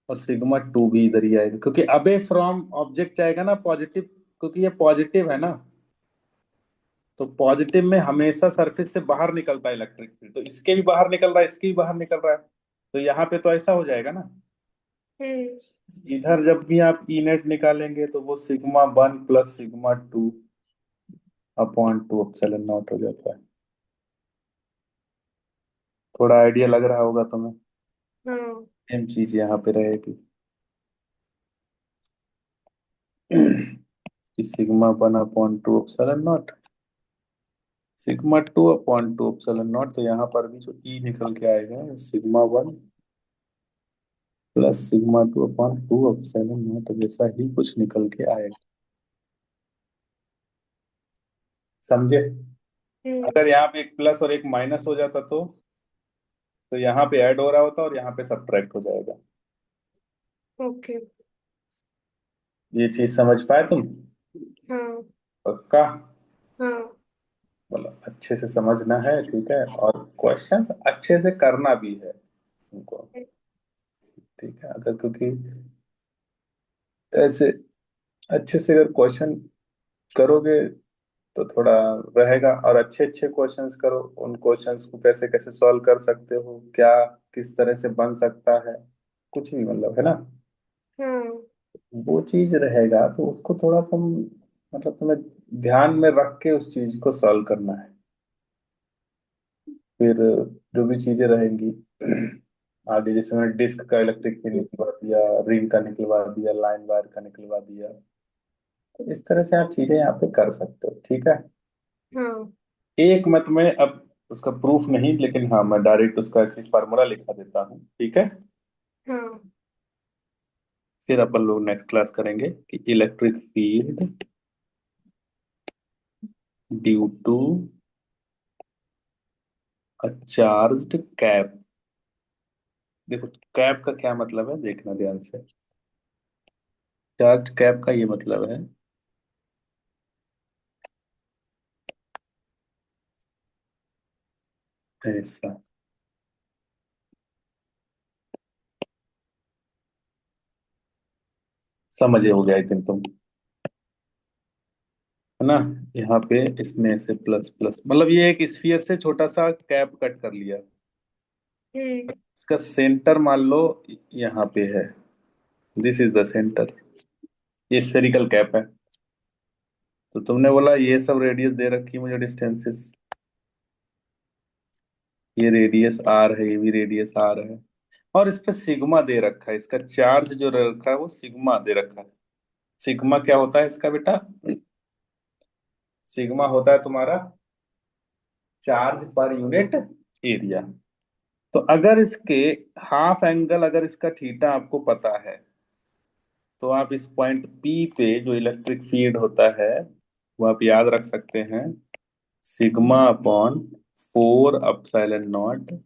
और σ2 भी इधर ही आएगा, क्योंकि अबे फ्रॉम ऑब्जेक्ट जाएगा ना पॉजिटिव, क्योंकि ये पॉजिटिव है ना। तो पॉजिटिव में हमेशा सरफेस से बाहर निकलता है इलेक्ट्रिक फील्ड, तो इसके भी बाहर निकल रहा है, इसके भी बाहर निकल रहा है। तो यहाँ पे तो ऐसा हो जाएगा ना। हम्म। इधर जब भी आप ई नेट निकालेंगे तो वो σ1 प्लस σ2/2 ε0 हो जाता है। थोड़ा आइडिया लग रहा होगा तुम्हें। हाँ। सेम चीज यहाँ पे रहेगी कि σ1/2 ε0 σ2/2 ε0, तो यहाँ पर भी जो ई निकल के आएगा σ1 प्लस σ2/2 ε0 जैसा ही कुछ निकल के आएगा। समझे। हम्म। अगर यहाँ पे एक प्लस और एक माइनस हो जाता तो यहाँ पे ऐड हो रहा होता और यहाँ पे सब्ट्रैक्ट हो जाएगा। ओके। ये चीज समझ पाए तुम। हाँ। पक्का। हाँ। बोलो अच्छे से समझना है, ठीक है, और क्वेश्चन अच्छे से करना भी है तुमको। ठीक है, अगर क्योंकि ऐसे अच्छे से अगर क्वेश्चन करोगे तो थोड़ा रहेगा, और अच्छे अच्छे क्वेश्चंस करो, उन क्वेश्चंस को कैसे कैसे सॉल्व कर सकते हो, क्या किस तरह से बन सकता है, कुछ भी मतलब है ना, हाँ। वो चीज रहेगा तो उसको थोड़ा तुम मतलब तुम्हें ध्यान में रख के उस चीज को सॉल्व करना है। फिर जो भी चीजें रहेंगी आगे, जैसे मैंने डिस्क का इलेक्ट्रिक फील्ड निकलवा दिया, रिंग का निकलवा दिया, लाइन वायर का निकलवा दिया, तो इस तरह से आप चीजें यहाँ पे कर सकते हो। ठीक है। हाँ। एक मत में अब उसका प्रूफ नहीं, लेकिन हाँ मैं डायरेक्ट उसका ऐसे फार्मूला लिखा देता हूँ, ठीक है। हाँ। फिर अपन लोग नेक्स्ट क्लास करेंगे कि electric field due to a charged cap. देखो कैप का क्या मतलब है, देखना ध्यान से। चार्ज कैप का ये मतलब है ऐसा। समझे हो गया आई थिंक तुम, है ना। यहाँ पे इसमें से प्लस प्लस मतलब ये एक स्फीयर से छोटा सा कैप कट कर लिया। हम्म। इसका सेंटर मान लो यहाँ पे है, दिस इज द सेंटर। ये स्फेरिकल कैप है। तो तुमने बोला ये सब रेडियस दे रखी है मुझे डिस्टेंसेस, ये रेडियस आर है, ये भी रेडियस आर है, और इस पे सिग्मा दे रखा है, इसका चार्ज जो रखा है वो सिग्मा दे रखा है। सिग्मा क्या होता है इसका बेटा, सिग्मा होता है तुम्हारा चार्ज पर यूनिट एरिया। तो अगर इसके हाफ एंगल, अगर इसका थीटा आपको पता है, तो आप इस पॉइंट पी पे जो इलेक्ट्रिक फील्ड होता है वो आप याद रख सकते हैं, σ/4 ε0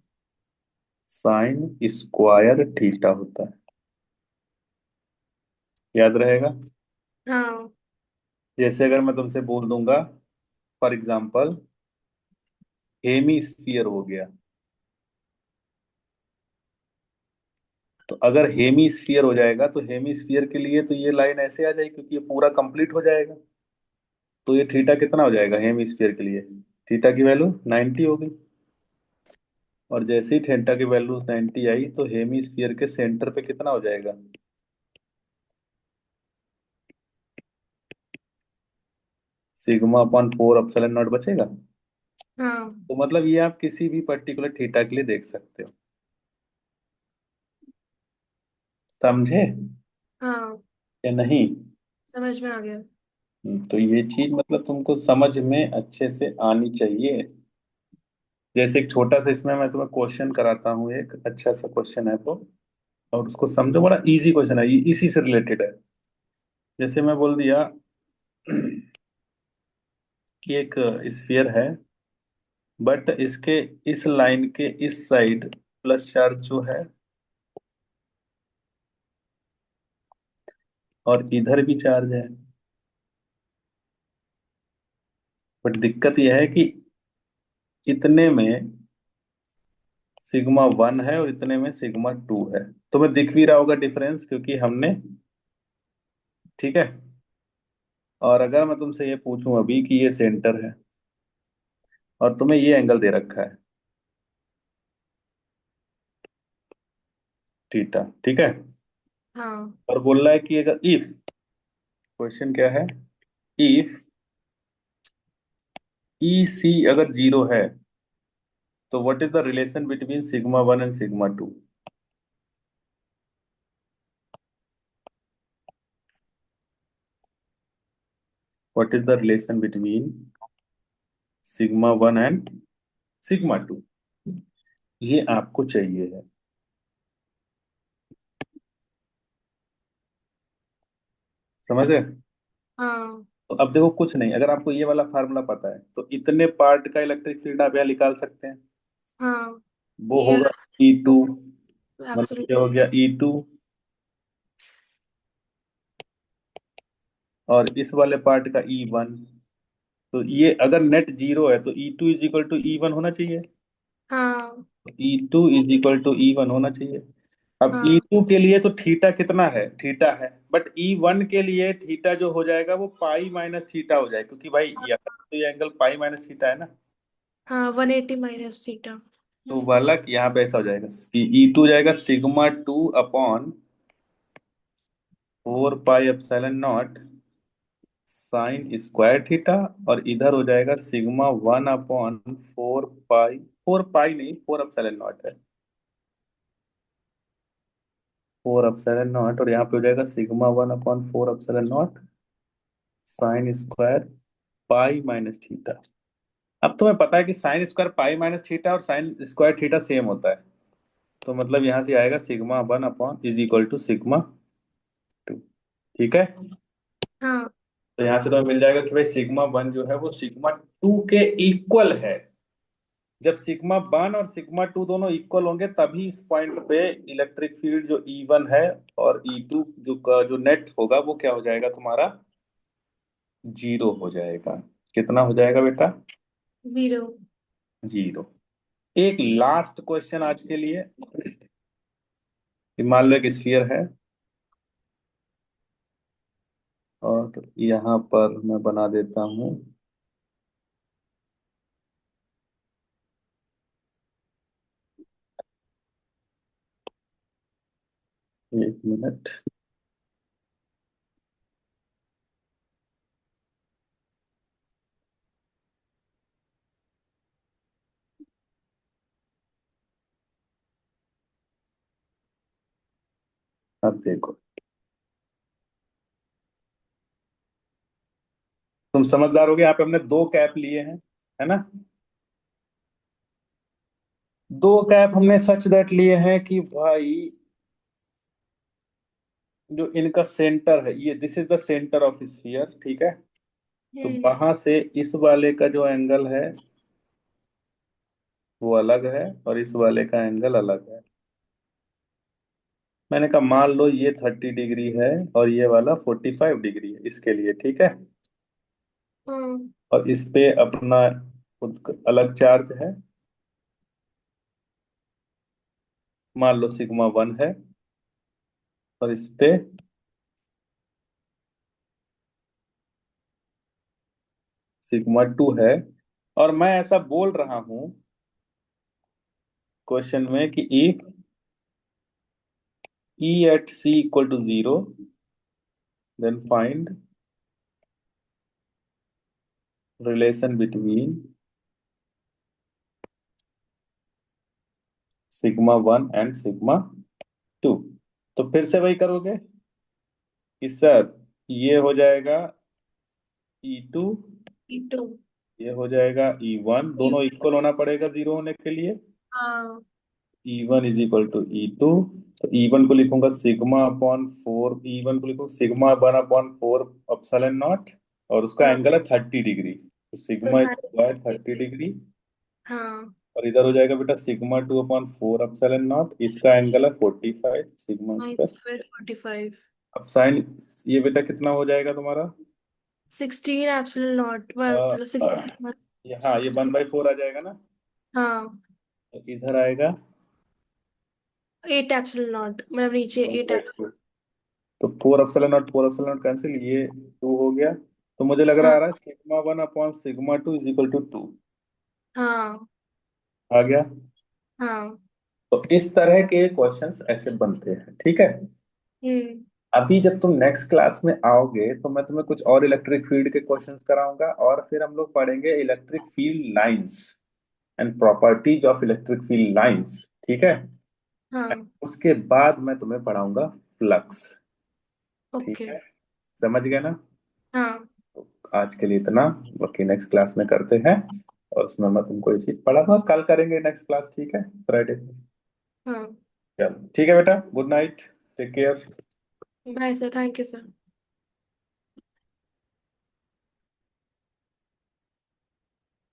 साइन स्क्वायर थीटा होता है। याद रहेगा। हाँ। जैसे अगर मैं तुमसे बोल दूंगा फॉर एग्जांपल हेमी स्फीयर हो गया, तो अगर हेमी स्फीयर हो जाएगा तो हेमी स्फीयर के लिए तो ये लाइन ऐसे आ जाएगी, क्योंकि ये पूरा कंप्लीट हो जाएगा। तो ये थीटा कितना हो जाएगा हेमी स्फीयर के लिए, थीटा की वैल्यू 90 होगी। और जैसे ही थीटा की वैल्यू 90 आई तो हेमी स्फीयर के सेंटर पे कितना हो जाएगा, σ/4 ε0 बचेगा। हाँ। तो मतलब ये आप किसी भी पर्टिकुलर थीटा के लिए देख सकते हो। समझे हाँ। या नहीं। समझ में आ गया। तो ये चीज मतलब तुमको समझ में अच्छे से आनी चाहिए। जैसे एक छोटा सा इसमें मैं तुम्हें क्वेश्चन कराता हूँ, एक अच्छा सा क्वेश्चन है वो, और उसको समझो, बड़ा इजी क्वेश्चन है, ये इसी से रिलेटेड है। जैसे मैं बोल दिया कि एक स्फीयर है बट इसके इस लाइन के इस साइड प्लस चार्ज जो है, और इधर भी चार्ज है। बट दिक्कत यह है कि इतने में सिग्मा वन है और इतने में सिग्मा टू है। तुम्हें दिख भी रहा होगा डिफरेंस, क्योंकि हमने, ठीक है। और अगर मैं तुमसे ये पूछूं अभी कि ये सेंटर है और तुम्हें ये एंगल दे रखा है थीटा, ठीक है। हाँ। और बोल रहा है कि अगर इफ, क्वेश्चन क्या है, इफ ई सी अगर जीरो है तो what is the relation between sigma one and sigma two. What is the relation between sigma one and sigma two, ये आपको चाहिए है। समझ रहे? हाँ। तो अब देखो, कुछ नहीं, अगर आपको ये वाला फार्मूला पता है तो इतने पार्ट का इलेक्ट्रिक फील्ड आप यहाँ निकाल सकते हैं। हाँ। वो होगा यस। E2, मतलब एब्सोल्युटली। ये हो गया E2। और इस वाले पार्ट का E1। तो ये अगर नेट जीरो है तो E2 is equal to E1 होना चाहिए। हाँ। E2 is equal to E1 होना चाहिए। अब हाँ। E2 के लिए तो थीटा कितना है, थीटा है। बट E1 के लिए थीटा जो हो जाएगा वो पाई माइनस थीटा हो जाएगा, क्योंकि भाई यहाँ तो ये एंगल पाई माइनस थीटा है ना। हाँ, 180 - थीटा। तो वाला यहाँ पे ऐसा हो जाएगा कि E2 जाएगा sigma two upon 4 pi epsilon naught sine square theta. और इधर हो जाएगा सिग्मा वन अपॉन 4 पाई, 4 पाई नहीं, 4 एप्सिलॉन नॉट है, 4 एप्सिलॉन नॉट। और यहाँ पे हो जाएगा sigma one upon 4 epsilon naught sine square pi minus theta. अब तुम्हें पता है कि sine square pi minus theta और साइन स्क्वायर थीटा सेम होता है। तो मतलब यहाँ से आएगा sigma one upon is equal to sigma two, ठीक है। हाँ। तो यहाँ से तुम्हें मिल जाएगा कि भाई सिग्मा वन जो है वो सिग्मा टू के इक्वल है। जब सिग्मा वन और सिग्मा टू दोनों इक्वल होंगे तभी इस पॉइंट पे इलेक्ट्रिक फील्ड जो E1 है और E2 जो नेट होगा वो क्या हो जाएगा तुम्हारा, जीरो हो जाएगा। कितना हो जाएगा बेटा? जीरो। जीरो। एक लास्ट क्वेश्चन आज के लिए। मान लो एक स्फीयर है और यहाँ पर मैं बना देता हूँ, 1 मिनट। अब देखो, तुम समझदार हो गए। यहाँ पे हमने दो कैप लिए हैं, है ना। दो कैप हमने सच दैट लिए हैं कि भाई जो इनका सेंटर है, ये this is the centre of sphere, ठीक है। तो हम्म। वहां से इस वाले का जो एंगल है वो अलग है और इस वाले का एंगल अलग है। मैंने कहा मान लो ये 30 डिग्री है और ये वाला 45 डिग्री है इसके लिए, ठीक है। हाँ। और इस पे अपना खुद का अलग चार्ज है, मान लो सिग्मा वन है। और इस पे सिग्मा टू है। और मैं ऐसा बोल रहा हूं क्वेश्चन में कि if E at C equal to 0, then find relation between sigma one and sigma two. तो फिर से वही करोगे कि सर ये हो जाएगा E2, E2। ये हो जाएगा E1, दोनों इक्वल होना पड़ेगा जीरो होने के लिए। हाँ। E1 is equal to E2। तो E1 को लिखूंगा सिग्मा अपॉन फोर, E1 को लिखूंगा sigma one upon 4 epsilon not. और उसका हाँ। एंगल है 30 डिग्री, तो तो सिग्मा स्क्वायर 30 डिग्री हाँ, और इधर हो जाएगा बेटा sigma two upon four epsilon not, इसका एंगल है 45 सिग्मा हाँ स्क्वायर। स्क्वायर 45। अब साइन, ये बेटा कितना हो जाएगा तुम्हारा? 16 एप्सिलॉन नॉट अ, मतलब 16 हाँ ये 16। 1/4 आ जाएगा ना, हाँ, तो इधर आएगा 8 एप्सिलॉन नॉट मतलब नीचे वन 8 बाई एप्सिलॉन। टू तो फोर एप्सिलॉन नॉट कैंसिल, ये टू हो गया। तो मुझे लग रहा हाँ आ रहा है sigma one upon sigma two is equal to two. हाँ आ गया। हाँ। तो इस तरह के क्वेश्चंस ऐसे बनते हैं, ठीक है। हम्म। अभी जब तुम नेक्स्ट क्लास में आओगे तो मैं तुम्हें कुछ और इलेक्ट्रिक फील्ड के क्वेश्चंस कराऊंगा, और फिर हम लोग पढ़ेंगे electric field lines and properties of electric field lines, ठीक है। हाँ। उसके बाद मैं तुम्हें पढ़ाऊंगा फ्लक्स, ठीक ओके। है। समझ गए ना? हाँ तो आज के लिए इतना, बाकी नेक्स्ट क्लास में करते हैं। और उसमें मैं तुमको ये चीज पढ़ाऊंगा, कल करेंगे नेक्स्ट क्लास, ठीक है, फ्राइडे को। हाँ। चलो ठीक है बेटा, good night, take care. Bye sir, thank you sir.